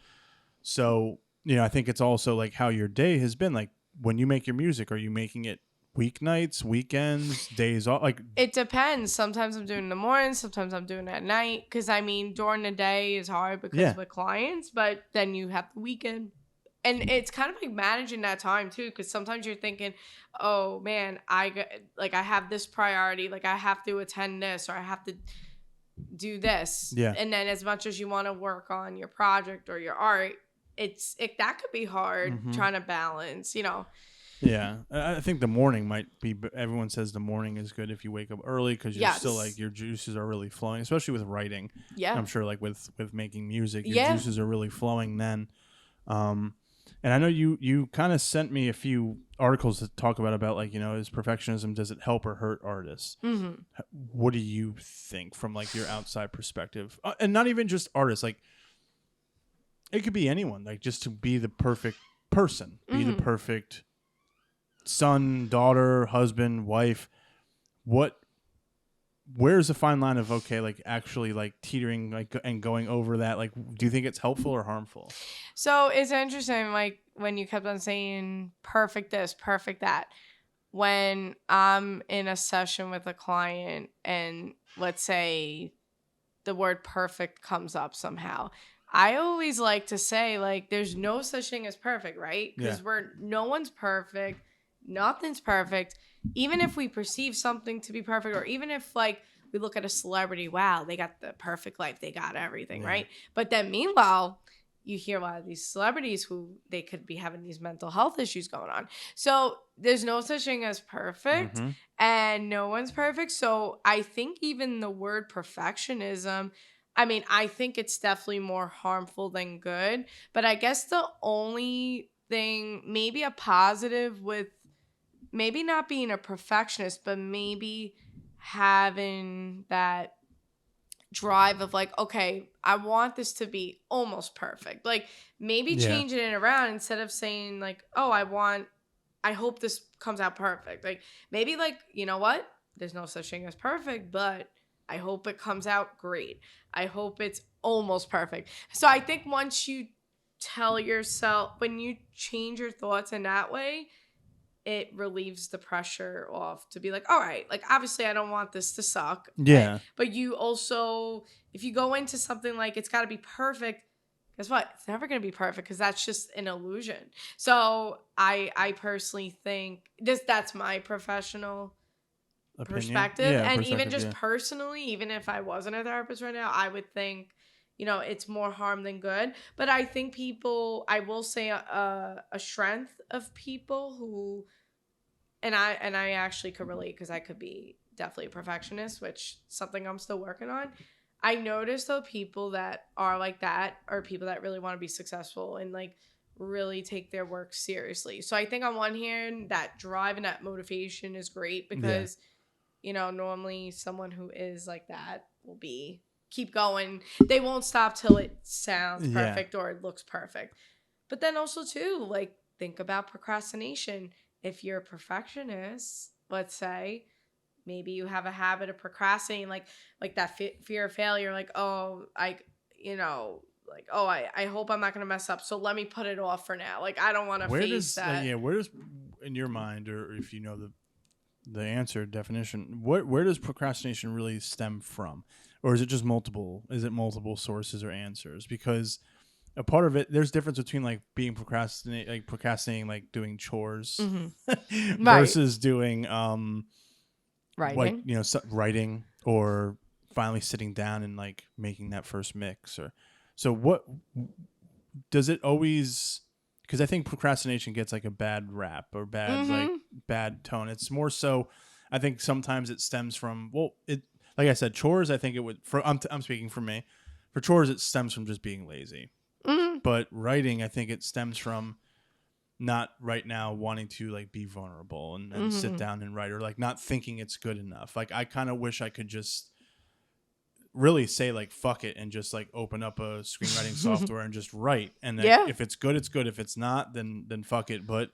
So, you know, I think it's also like how your day has been. Like, when you make your music, are you making it weeknights, weekends, days off? Like, it depends. Sometimes I'm doing it in the morning, sometimes I'm doing it at night. Because I mean, during the day is hard because with clients, but then you have the weekend. And it's kind of like managing that time too, because sometimes you're thinking, oh man, I have this priority, like I have to attend this, or I have to do this. Yeah. And then as much as you want to work on your project or your art, that could be hard trying to balance, you know. Yeah, I think the morning might be. Everyone says the morning is good if you wake up early, because you're still like your juices are really flowing, especially with writing. Yeah, I'm sure like with making music, your juices are really flowing then. And I know you kind of sent me a few articles to talk about like, you know, is perfectionism, does it help or hurt artists? What do you think from like your outside perspective, and not even just artists, like it could be anyone, like just to be the perfect person, be the perfect son, daughter, husband, wife. Where's the fine line of, okay, like actually like teetering like and going over that? Like, do you think it's helpful or harmful? So it's interesting, like when you kept on saying perfect this, perfect that. When I'm in a session with a client and let's say the word perfect comes up somehow, I always like to say, like, there's no such thing as perfect, right? Because no one's perfect. Nothing's perfect. Even if we perceive something to be perfect, or even if like we look at a celebrity, wow, they got the perfect life, they got everything, right? But then meanwhile, you hear a lot of these celebrities who they could be having these mental health issues going on. So there's no such thing as perfect, and no one's perfect. So I think even the word perfectionism, I mean, I think it's definitely more harmful than good. But I guess the only thing, maybe a positive with maybe not being a perfectionist, but maybe having that drive of like, okay, I want this to be almost perfect. Like maybe changing it around instead of saying like, oh, I hope this comes out perfect. Like maybe like, you know what? There's no such thing as perfect, but I hope it comes out great. I hope it's almost perfect. So I think once you tell yourself, when you change your thoughts in that way, it relieves the pressure off to be like, all right, like obviously I don't want this to suck. Yeah. But you also, if you go into something like it's got to be perfect, guess what? It's never going to be perfect because that's just an illusion. So I personally think that's my professional perspective. And even just personally, even if I wasn't a therapist right now, I would think, you know, it's more harm than good. But I think I will say a strength of people who, and I actually could relate because I could be definitely a perfectionist, which is something I'm still working on. I notice though people that are like that are people that really want to be successful and like really take their work seriously. So I think on one hand, that drive and that motivation is great because, you know, normally someone who is like that will keep going. They won't stop till it sounds perfect or it looks perfect. But then also too, like think about procrastination. If you're a perfectionist, let's say, maybe you have a habit of procrastinating, like that fear of failure, like, oh, I hope I'm not going to mess up, so let me put it off for now. Like, I don't want to face that. Where does, in your mind, or if you know the answer definition, where does procrastination really stem from? Or is it just multiple sources or answers? Because a part of it, there's difference between like being procrastinating, like doing chores versus doing Writing. like, you know, writing, or finally sitting down and like making that first mix. Or so what does it always, because I think procrastination gets like a bad rap or bad tone. It's more so, I think sometimes it stems from, well, it, like I said, chores, I think it would, I'm speaking for me, for chores it stems from just being lazy. But writing, I think it stems from not right now wanting to like be vulnerable and sit down and write, or like not thinking it's good enough. Like, I kind of wish I could just really say like fuck it and just like open up a screenwriting software and just write, and then if it's good, it's good. If it's not, then fuck it. But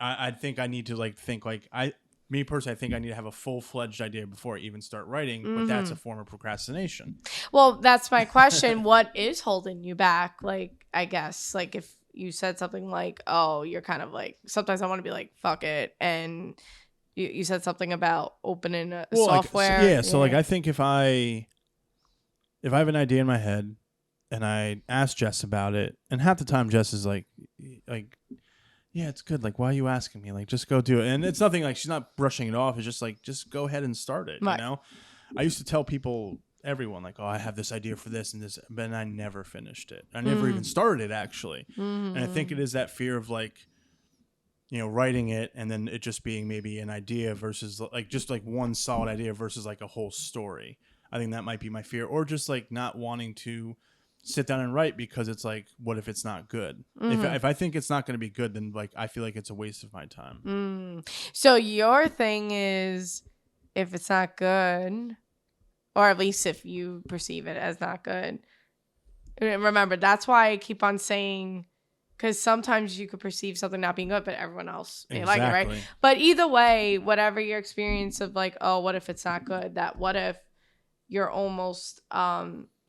I think I need to like think like, me personally, I think I need to have a full-fledged idea before I even start writing, but that's a form of procrastination. Well, that's my question. What is holding you back? Like, I guess, like, if you said something like, oh, you're kind of like, sometimes I want to be like, fuck it. And you said something about opening a software. Like, so like, I think if I have an idea in my head and I ask Jess about it, and half the time Jess is like, yeah, it's good. Like, why are you asking me? Like, just go do it. And it's nothing like, she's not brushing it off. It's just like, just go ahead and start it. Right. You know, I used to tell everyone like, oh, I have this idea for this and this, but I never finished it. I never even started it, actually. And I think it is that fear of like, you know, writing it and then it just being maybe an idea versus like just like one solid idea versus like a whole story. I think that might be my fear, or just like not wanting to sit down and write because it's like, what if it's not good? If I think it's not going to be good, then like I feel like it's a waste of my time. So your thing is, if it's not good, or at least if you perceive it as not good, remember, that's why I keep on saying, because sometimes you could perceive something not being good, but everyone else may like it, right? But either way, whatever your experience of like, oh, what if it's not good? That what if you're almost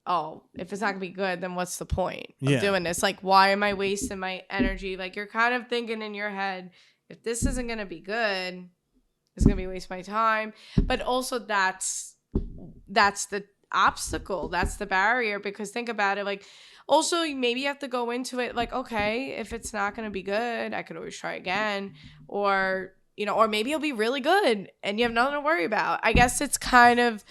oh, if it's not gonna be good, then what's the point of doing this? Like, why am I wasting my energy? Like, you're kind of thinking in your head, if this isn't gonna be good, it's gonna be waste my time. But also that's the obstacle, that's the barrier. Because think about it, like, also maybe you have to go into it like, okay, if it's not gonna be good, I could always try again, or you know, or maybe it'll be really good and you have nothing to worry about. I guess it's kind of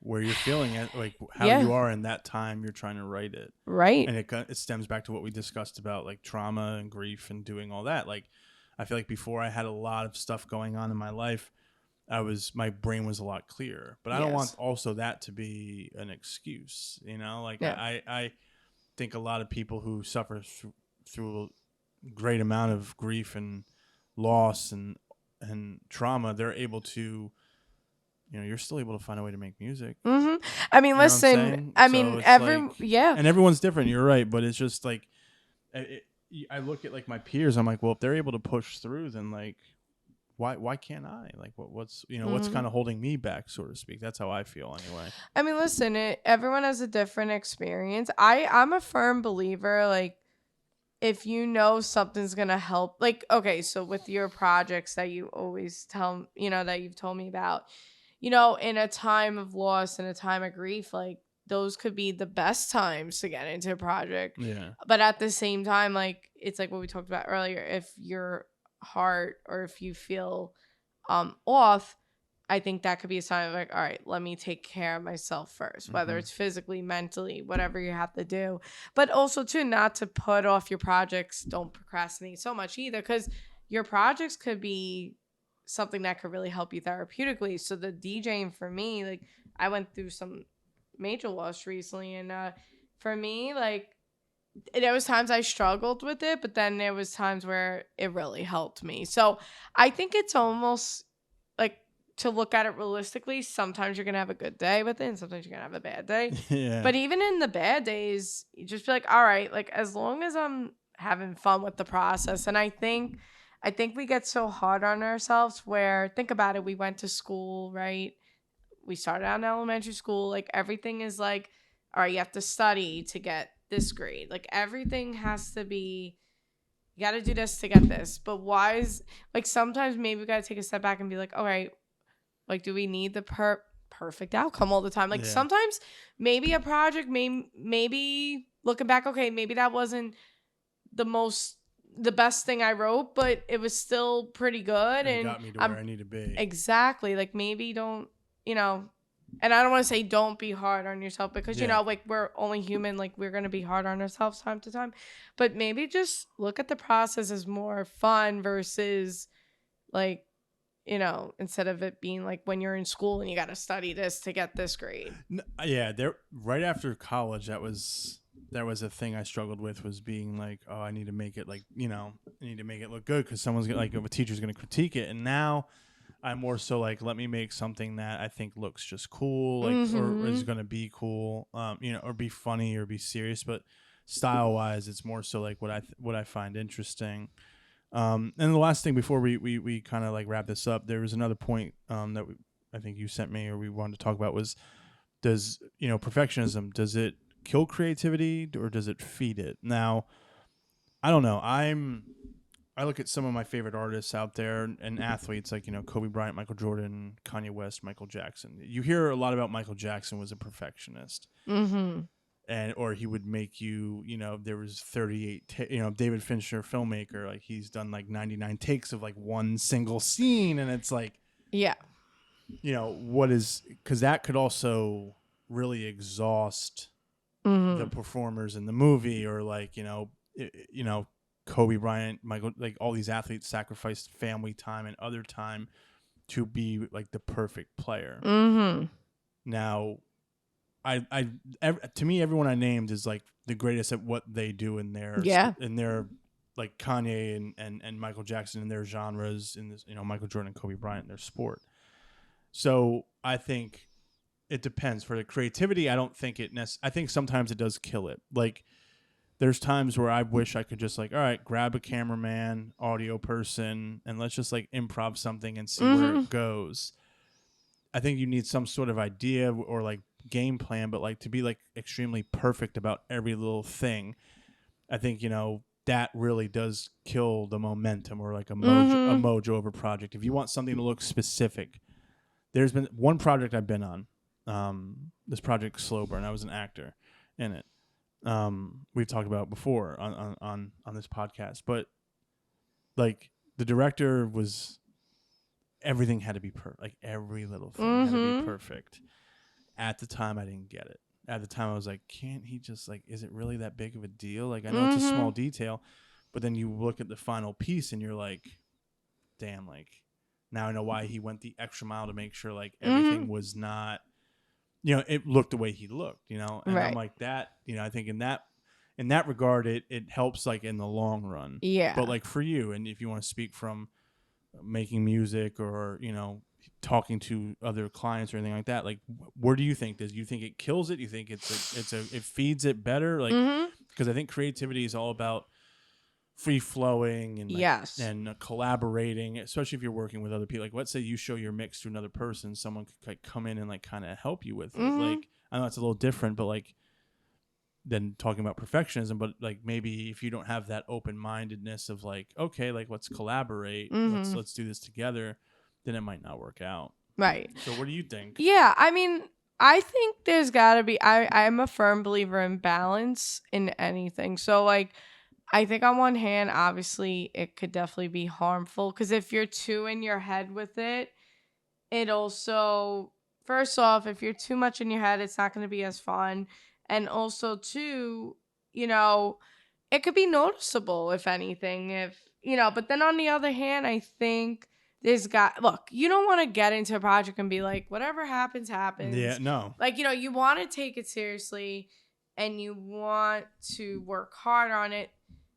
where you're feeling it, like how you are in that time you're trying to write it. Right. And it stems back to what we discussed about like trauma and grief and doing all that. Like, I feel like before I had a lot of stuff going on in my life, my brain was a lot clearer. But I don't want also that to be an excuse, you know? Like, I think a lot of people who suffer through a great amount of grief and loss and trauma, they're able to, you know, you're still able to find a way to make music. I mean, listen, I mean, and everyone's different. You're right. But it's just like, I look at like my peers. I'm like, well, if they're able to push through, then like, why can't I? Like, what's, you know, what's kind of holding me back, so to speak? That's how I feel anyway. I mean, listen, everyone has a different experience. I'm a firm believer, like, if you know something's going to help, like, okay, so with your projects that you always tell, you know, that you've told me about, you know, in a time of loss and a time of grief, like, those could be the best times to get into a project. Yeah. But at the same time, like, it's like what we talked about earlier. If your heart or if you feel off, I think that could be a sign of like, all right, let me take care of myself first, whether it's physically, mentally, whatever you have to do. But also, too, not to put off your projects. Don't procrastinate so much either, because your projects could be something that could really help you therapeutically. So the DJing for me, like, I went through some major loss recently, and for me, like, there was times I struggled with it, but then there was times where it really helped me. So I think it's almost like, to look at it realistically, sometimes you're gonna have a good day with it and sometimes you're gonna have a bad day. But even in the bad days, you just be like, all right, like, as long as I'm having fun with the process. And I think we get so hard on ourselves where, think about it, we went to school, right? We started out in elementary school. Like, everything is like, all right, you have to study to get this grade. Like, everything has to be, you got to do this to get this. But why is, like, sometimes maybe we got to take a step back and be like, all right, like, do we need the perfect outcome all the time? Like, sometimes maybe a project, maybe looking back, okay, maybe that wasn't the best thing I wrote, but it was still pretty good. And got me to where I need to be. Exactly. Like, maybe don't, and I don't want to say don't be hard on yourself, because, like, we're only human. Like, we're going to be hard on ourselves time to time. But maybe just look at the process as more fun versus, like, instead of it being like when you're in school and you got to study this to get this grade. Yeah, right after college, that was a thing I struggled with, was being like, oh, I need to make it like, I need to make it look good because someone's gonna, like, if a teacher's going to critique it. And now I'm more so like, let me make something that I think looks just cool, like, or is going to be cool, or be funny or be serious. But style wise, it's more so like what I find interesting. And the last thing before we kind of like wrap this up, there was another point that I think you sent me, or we wanted to talk about, was, does perfectionism, does it kill creativity or does it feed it? Now, I don't know. I look at some of my favorite artists out there and athletes, like, Kobe Bryant, Michael Jordan, Kanye West, Michael Jackson. You hear a lot about Michael Jackson was a perfectionist. Mm-hmm. Or he would make you, there was 38, David Fincher, filmmaker, like, he's done like 99 takes of like one single scene. And it's like, yeah, because that could also really exhaust the performers in the movie, or like, Kobe Bryant, Michael, like, all these athletes sacrificed family time and other time to be like the perfect player. Mm-hmm. Now, to me, everyone I named is like the greatest at what they do in their like Kanye and Michael Jackson in their genres, in this, Michael Jordan and Kobe Bryant in their sport. So I think it depends. For the creativity, I don't think I think sometimes it does kill it. Like, there's times where I wish I could just, like, all right, grab a cameraman, audio person, and let's just like improv something and see where it goes. I think you need some sort of idea or like game plan, but like to be like extremely perfect about every little thing, I think that really does kill the momentum, or like a mojo of a project. If you want something to look specific, there's been one project I've been on, this project Slow Burn. I was an actor in it. We've talked about it before on this podcast, but like, the director was, everything had to be perfect. Like, every little thing had to be perfect. At the time, I didn't get it. At the time, I was like, can't he just, like, is it really that big of a deal? Like, I know it's a small detail, but then you look at the final piece and you're like, damn, like, now I know why he went the extra mile to make sure, like, everything was not, it looked the way he looked, and right. I'm like, that, I think in that regard, it helps, like, in the long run. Yeah. But like, for you, and if you want to speak from making music or, talking to other clients or anything like that, like, where do you think this? Do you think it kills it? Do you think it feeds it better? Like, because I think creativity is all about free flowing and like, and collaborating, especially if you're working with other people. Like, let's say you show your mix to another person, someone could like come in and like kind of help you with it. Like, I know it's a little different, but like, than talking about perfectionism, but like, maybe if you don't have that open-mindedness of like, okay, like, let's collaborate, let's do this together, then it might not work out. Right. So what do you think? Yeah, I mean, I think there's gotta be, I'm a firm believer in balance in anything. So like, I think on one hand, obviously it could definitely be harmful, because if you're too in your head with it, it also, first off, if you're too much in your head, it's not going to be as fun. And also, too, it could be noticeable, if anything, but then on the other hand, I think look, you don't want to get into a project and be like, whatever happens, happens. Yeah, no. Like, you want to take it seriously and you want to work hard on it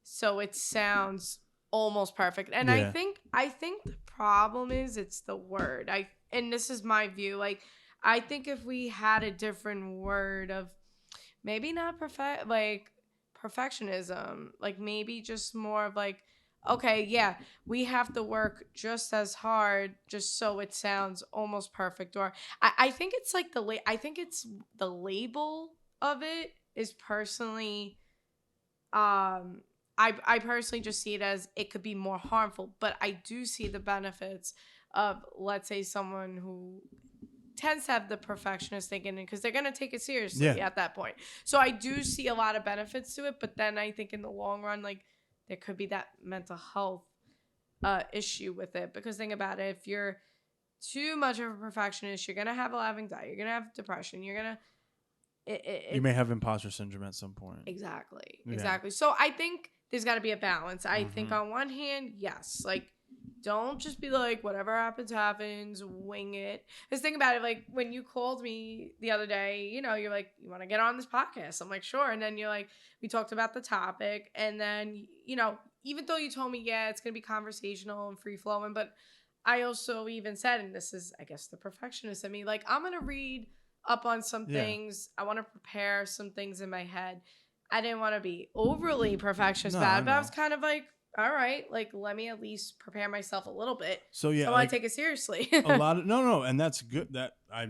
so it sounds almost perfect. And I think the problem is it's the word. And this is my view. Like, I think if we had a different word of maybe not perfectionism. Like maybe just more of like, okay, yeah, we have to work just as hard just so it sounds almost perfect. Or I think it's like I think it's the label of it is personally I personally just see it as it could be more harmful, but I do see the benefits of, let's say, someone who tends to have the perfectionist thinking because they're going to take it seriously at that point. So I do see a lot of benefits to it, but then I think in the long run, like there could be that mental health issue with it, because think about it, if you're too much of a perfectionist, you're going to have a lot of anxiety, you're going to have depression, you're going to you may have imposter syndrome at some point. Exactly. So I think there's got to be a balance. I think on one hand, yes, like don't just be like whatever happens, wing it. Just think about it. Like when you called me the other day, you know, you're like, you want to get on this podcast? I'm like, sure. And then you're like, we talked about the topic, and then you know, even though you told me, yeah, it's gonna be conversational and free flowing, but I also even said, and this is, I guess, the perfectionist in me, like I'm gonna read up on some things. I want to prepare some things in my head. I didn't want to be overly perfectionist but I was kind of like, all right, like let me at least prepare myself a little bit. So yeah, I want to take it seriously. A lot of and that's good. That I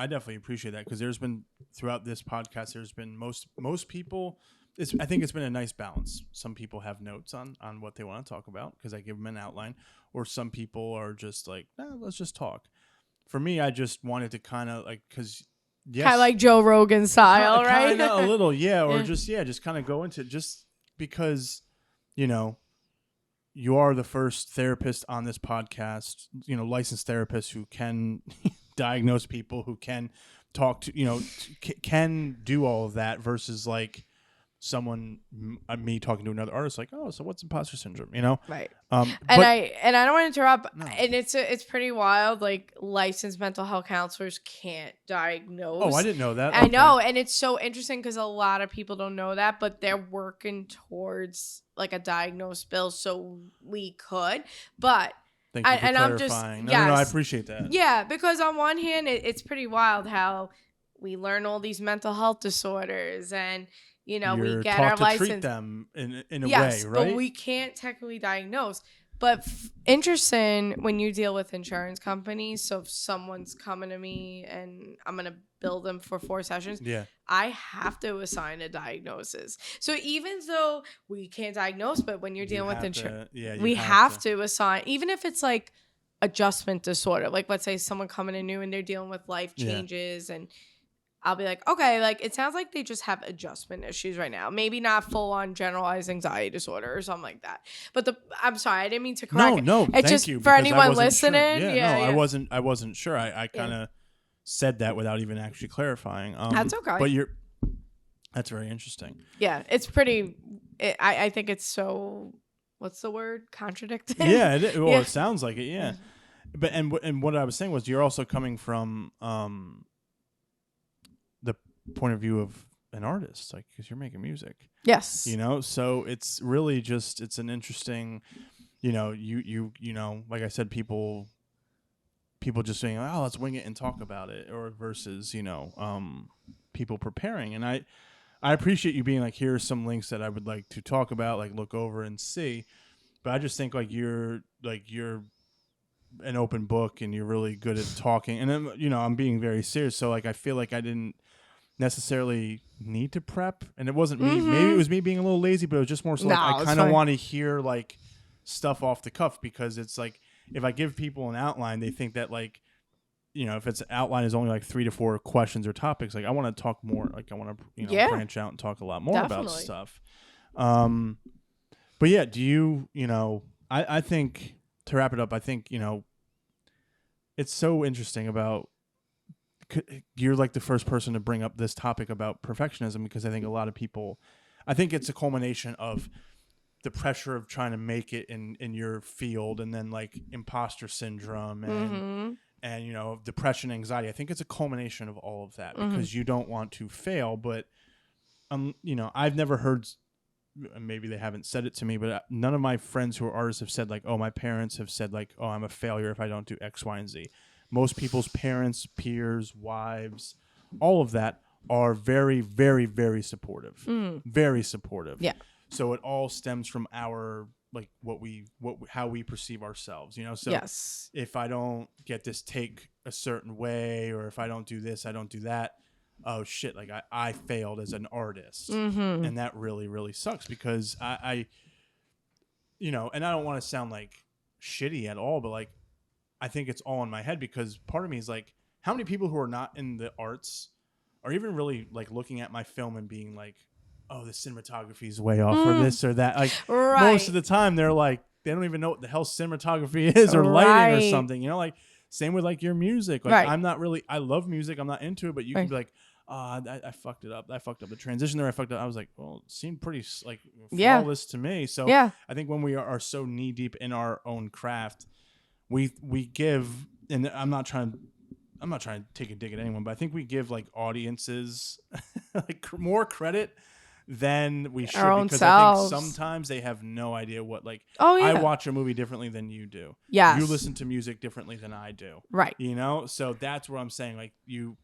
definitely appreciate that, because there's been throughout this podcast, there's been most people. I think it's been a nice balance. Some people have notes on what they want to talk about because I give them an outline, or some people are just like, let's just talk. For me, I just wanted to kind of like, because kind of like Joe Rogan style, right? Kind of a little, or just kind of go into it, just because, you know, you are the first therapist on this podcast, you know, licensed therapist who can diagnose people, who can talk to, you know, can do all of that, versus like me talking to another artist like, oh, so what's imposter syndrome, you know? Right. And I don't want to interrupt. No. And it's pretty wild. Like licensed mental health counselors can't diagnose. Oh, I didn't know that. I know. And it's so interesting because a lot of people don't know that, but they're working towards like a diagnosed bill so we could. But thank you for clarifying. No, I appreciate that. Yeah, because on one hand, it's pretty wild how we learn all these mental health disorders, and you know, we get our license. Treat them in a way, right? But we can't technically diagnose. But interesting when you deal with insurance companies. So if someone's coming to me and I'm going to bill them for 4 sessions, I have to assign a diagnosis. So even though we can't diagnose, but when you're dealing with insurance, we have to assign, even if it's like adjustment disorder. Like let's say someone coming in new and they're dealing with life changes, and I'll be like, okay, like it sounds like they just have adjustment issues right now. Maybe not full on generalized anxiety disorder or something like that. But I'm sorry, I didn't mean to correct. No, it's just for anyone listening. Sure. I wasn't sure. I kind of said that without even actually clarifying. That's okay. But that's very interesting. Yeah, it's pretty. I think it's so. What's the word? Contradicting. Yeah. It sounds like it. Yeah. But and what I was saying was, you're also coming from the point of view of an artist, like, because you're making music. Yes. You know, so it's really just, it's an interesting, you know, you know, like I said, people just saying, oh, let's wing it and talk about it, or versus, you know, people preparing. And I appreciate you being like, here are some links that I would like to talk about, like look over and see. But I just think like you're an open book and you're really good at talking. And then, you know, I'm being very serious. So like, I feel like I didn't necessarily need to prep, and it wasn't me. Maybe it was me being a little lazy, but it was just more so like I kind of want to hear like stuff off the cuff, because it's like if I give people an outline, they think that like, you know, if its outline is only like 3 to 4 questions or topics, like I want to talk more, like I want to, you know, branch out and talk a lot more about stuff. But yeah, do you know, I think, to wrap it up, I think, you know, it's so interesting about, you're like the first person to bring up this topic about perfectionism, because I think a lot of people, I think it's a culmination of the pressure of trying to make it in your field, and then like imposter syndrome and you know, depression, anxiety. I think it's a culmination of all of that, because you don't want to fail. But you know, I've never heard, maybe they haven't said it to me, but none of my friends who are artists have said like, oh, my parents have said like, oh, I'm a failure if I don't do X, Y, and Z. Most people's parents, peers, wives, all of that are very, very, very supportive. Very supportive. Yeah. So it all stems from our like how we perceive ourselves, you know? So Yes. if I don't get this take a certain way, or if I don't do this, I don't do that, oh shit, like I failed as an artist. And that really, really sucks because I you know, and I don't want to sound like shitty at all, but like I think it's all in my head because part of me is like, how many people who are not in the arts are even really like looking at my film and being like, oh, the cinematography is way off or this or that. Like most of the time they're like, they don't even know what the hell cinematography is or lighting or something, you know, like same with like your music. Like I'm not really, I love music. I'm not into it, but you can be like, I fucked it up. I fucked up the transition there. I fucked up. I was like, well, it seemed pretty like flawless to me. So I think when we are so knee deep in our own craft, we give, and I'm not trying to take a dig at anyone, but I think we give like audiences like more credit than we should because I think sometimes they have no idea what like I watch a movie differently than you do. Yes. You listen to music differently than I do. Right. You know? So that's where I'm saying like you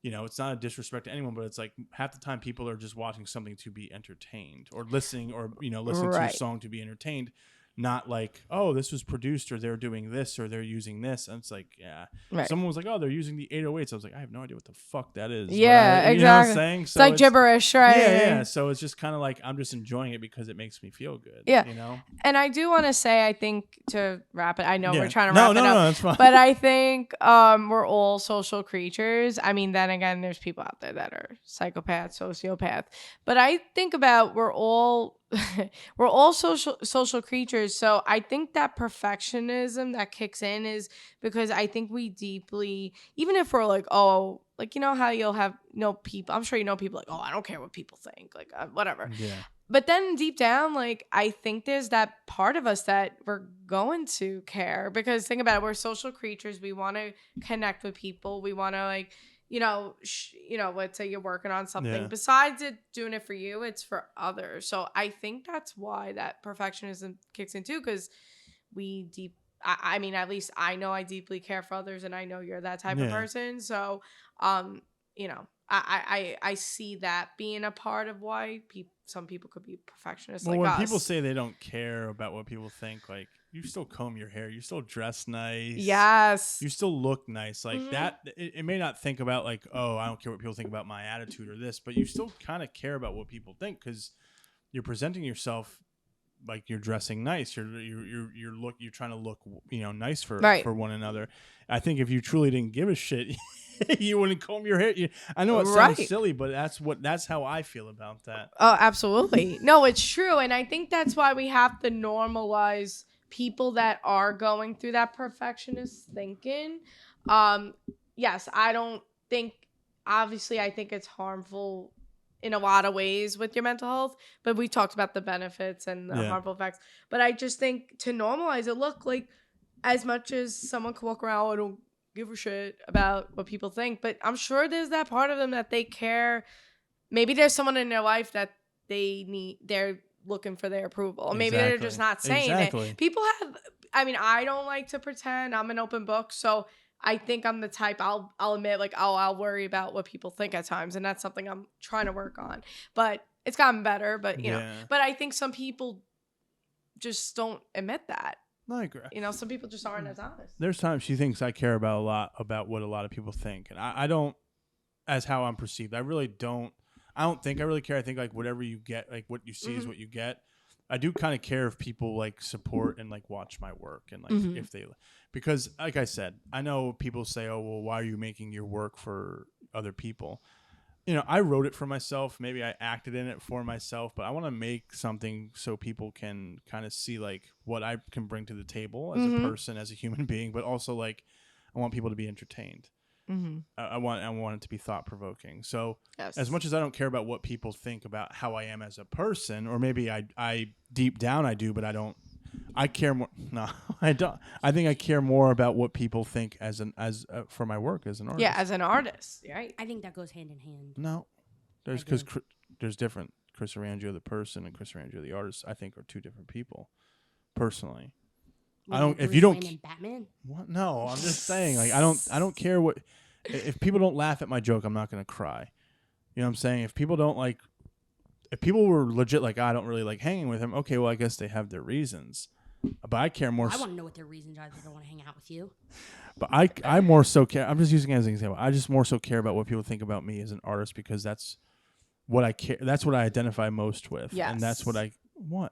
know, it's not a disrespect to anyone, but it's like half the time people are just watching something to be entertained or listening or, you know, listening to a song to be entertained. Not like, oh, this was produced or they're doing this or they're using this. And it's like, yeah. Right. Someone was like, oh, they're using the 808s. I was like, I have no idea what the fuck that is. Yeah, exactly. You know what I'm saying? So it's like gibberish, right? Yeah. So it's just kind of like, I'm just enjoying it because it makes me feel good. Yeah. You know? And I do want to say, I think to wrap it, I know we're trying to wrap it up. No, that's fine. But I think we're all social creatures. I mean, then again, there's people out there that are psychopaths, sociopaths. But I think about we're all social creatures. So I think that perfectionism that kicks in is because I think we deeply, even if we're like, oh, like, you know how you'll have people, I'm sure you know people like, oh, I don't care what people think, like whatever. Yeah. But then deep down, like, I think there's that part of us that we're going to care because think about it, we're social creatures. We want to connect with people. We want to like, let's say you're working on something. Yeah. Besides it doing it for you, it's for others. So I think that's why that perfectionism kicks in too, because I mean, at least I know I deeply care for others, and I know you're that type of person. So, I see that being a part of why some people could be perfectionists like us. When people say they don't care about what people think, like, you still comb your hair, you still dress nice. Yes. You still look nice. Like that, it may not think about like, oh, I don't care what people think about my attitude or this, but you still kind of care about what people think because you're presenting yourself like you're dressing nice. You're trying to look, nice for one another. I think if you truly didn't give a shit, you wouldn't comb your hair. I know it sounds silly, but that's how I feel about that. Oh, absolutely. No, it's true. And I think that's why we have to normalize people that are going through that perfectionist thinking. Yes, I don't think, obviously, I think it's harmful in a lot of ways with your mental health, but we talked about the benefits and the harmful effects. But I just think to normalize it, look, like, as much as someone can walk around, I don't give a shit about what people think, but I'm sure there's that part of them that they care. Maybe there's someone in their life that they're looking for their approval. Or maybe they're just not saying it. People have, I mean, I don't like to pretend. I'm an open book, so I think I'm the type, I'll admit, like, I'll worry about what people think at times, and that's something I'm trying to work on. But it's gotten better, but, you know. But I think some people just don't admit that. No, I agree. Some people just aren't as honest. There's times she thinks I care about what a lot of people think, and I don't, as how I'm perceived. I really don't. I don't think I really care. I think like whatever you get, like what you see is what you get. I do kind of care if people like support and like watch my work and like if they, because like I said, I know people say, oh, well, why are you making your work for other people? I wrote it for myself. Maybe I acted in it for myself, but I want to make something so people can kind of see like what I can bring to the table as a person, as a human being, but also like I want people to be entertained. I want it to be thought provoking. So as much as I don't care about what people think about how I am as a person, or maybe I deep down I do, but I care more. No, I don't. I think I care more about what people think for my work as an artist. Yeah, as an artist, right? I think that goes hand in hand. No, there's different Pope-Orangeo the person and Pope-Orangeo the artist. I think are two different people, personally. I don't. If you don't, Batman. What? No, I'm just saying. Like I don't care what. If people don't laugh at my joke, I'm not gonna cry. You know what I'm saying? If people don't like, if people were legit like, I don't really like hanging with him. Okay, well, I guess they have their reasons. But I care more. I want to know what their reasons are. They don't want to hang out with you. But I more so care. I'm just using it as an example. I just more so care about what people think about me as an artist because that's what I care. That's what I identify most with. Yes. And that's what what.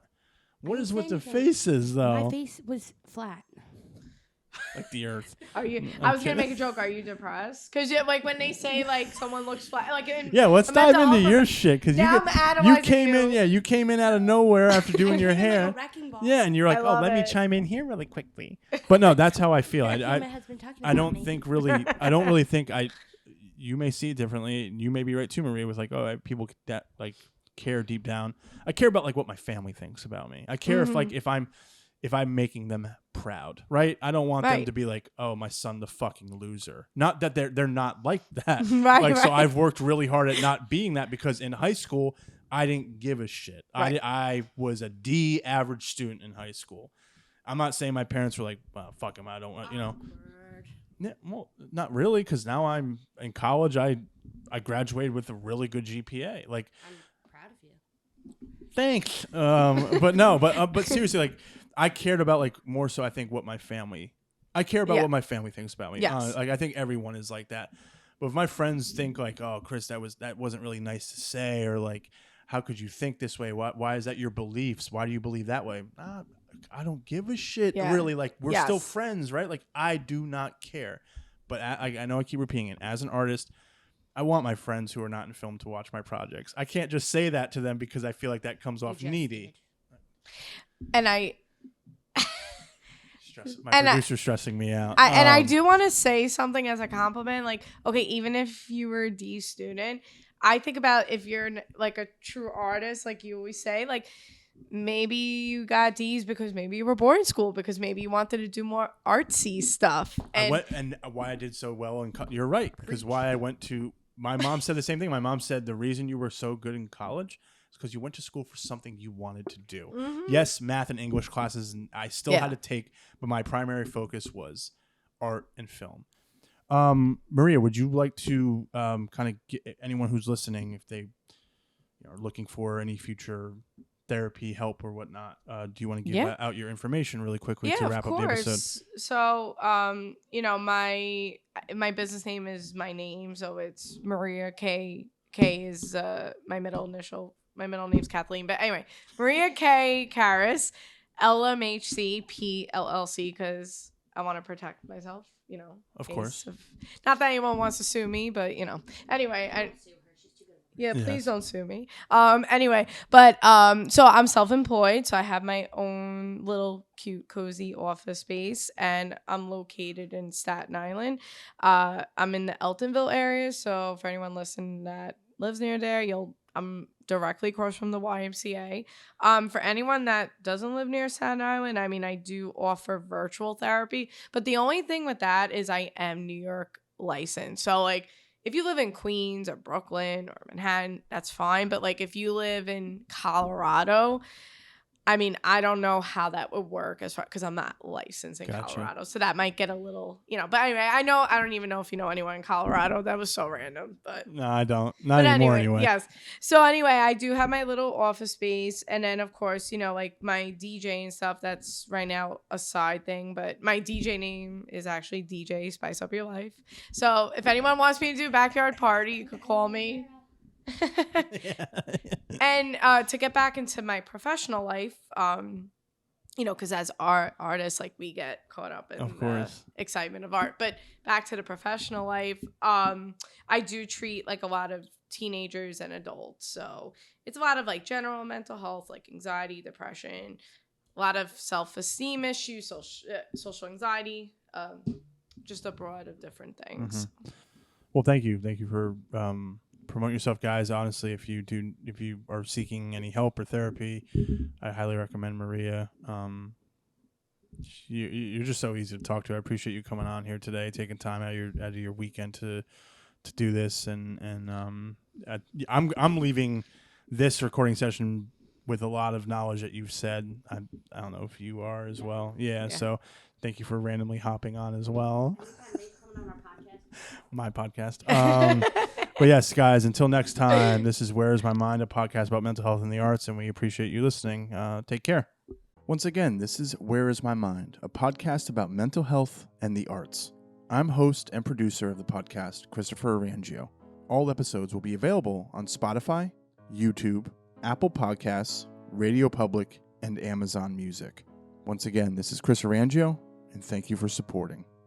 What didn't is say with the anything. faces though? My face was flat. Like the earth. Are you? I'm I was gonna kidding. make a joke. Are you depressed? Because like when they say like someone looks flat, like Yeah, let's a dive mental into health your prof- shit because Now I'm analyzing you came in. you. Yeah, you came in out of nowhere after doing your I came in hair. like a wrecking ball. Yeah, and you're like, I oh, love let me it. chime in here really quickly. But no, that's how I feel. Ahima I has been talking I about don't me. think really. I don't really think I. You may see it differently. You may be right too, Maria. With like, oh, people that like care deep down. I care about like what my family thinks about me. I care if like if I'm making them proud, right? I don't want them Right. to be like, oh, my son, the fucking loser. Not that they're not like that. Right, Like, so right. I've worked really hard at not being that because in high school I didn't give a shit. Right. I was a D average student in high school. I'm not saying my parents were like, well, fuck him, I don't want, you know. Awkward. Yeah, well, not really, because now I'm in college. I graduated with a really good GPA. Like, I'm proud of you. thanks. But no, but seriously, like, I cared about like more so. I think what my family, I care about Yeah. what my family thinks about me. Yes. Like I think everyone is like that. But if my friends think like, oh, Chris, that wasn't really nice to say, or like, how could you think this way? Why is that your beliefs? Why do you believe that way? I don't give a shit. Yeah. Really, like we're still Yes. friends, right? Like I do not care. But I know I keep repeating it. As an artist, I want my friends who are not in film to watch my projects. I can't just say that to them because I feel like that comes You off just needy. did. And I My And producer's stressing me out. and I do want to say something as a compliment. Like, okay, even if you were a D student, I think about if you're like a true artist, like you always say, like maybe you got D's because maybe you were boarding school because maybe you wanted to do more artsy stuff. And why I did so well in you're right, because why I went to my mom said the same thing. My mom said the reason you were so good in college is because you went to school for something you wanted to do. Mhm. Yes, math and English classes, and I still Yeah. had to take, but my primary focus was art and film. Maria, would you like to kind of get anyone who's listening, if they are looking for any future therapy help or whatnot, do you want to give Yeah. out your information really quickly to Yeah, wrap of up the episode? course. So, you know, my business name is my name, so it's Maria K. K is my middle initial. My middle name's Kathleen, but anyway, Maria K. Caras, LMHC PLLC, because I want to protect myself. You know, Of in course. case not that anyone wants to sue me, but you know. Anyway, Don't sue her. She's too good. yeah, Yes. please don't sue me. Anyway, but so I'm self-employed, so I have my own little cute cozy office space, and I'm located in Staten Island. I'm in the Eltonville area, so for anyone listening that lives near there, I'm directly across from the YMCA. For anyone that doesn't live near Staten Island, I mean, I do offer virtual therapy, but the only thing with that is I am New York licensed. So like, if you live in Queens or Brooklyn or Manhattan, that's fine. But like if you live in Colorado, I mean, I don't know how that would work as far because I'm not licensed in Gotcha. Colorado. So that might get a little, you know. But anyway, I don't even know if you know anyone in Colorado. That was so random. But No, I don't. Not anymore anyway. yes. So anyway, I do have my little office space, and then of course, you know, like my DJ and stuff. That's right now a side thing, but my DJ name is actually DJ Spice Up Your Life. So if anyone wants me to do a backyard party, you could call me. And to get back into my professional life, you know, because as artists, like we get caught up in Of course. the excitement of art. But back to the professional life, I do treat like a lot of teenagers and adults. So it's a lot of like general mental health, like anxiety, depression, a lot of self-esteem issues, social anxiety, just a broad of different things. Mm-hmm. Well, thank you for promoting yourself, guys. Honestly, if you are seeking any help or therapy, I highly recommend Maria. You're just so easy to talk to. I appreciate you coming on here today, taking time out of your weekend to do this, and I'm leaving this recording session with a lot of knowledge that you've said. I don't know if you are as well. Yeah. So thank you for randomly hopping on as well. Anytime they come on our podcast. My podcast. But yes, guys, until next time, this is Where Is My Mind, a podcast about mental health and the arts, and we appreciate you listening. Take care. Once again, this is Where Is My Mind, a podcast about mental health and the arts. I'm host and producer of the podcast, Christopher Orangeo. All episodes will be available on Spotify, YouTube, Apple Podcasts, Radio Public, and Amazon Music. Once again, this is Chris Orangeo, and thank you for supporting.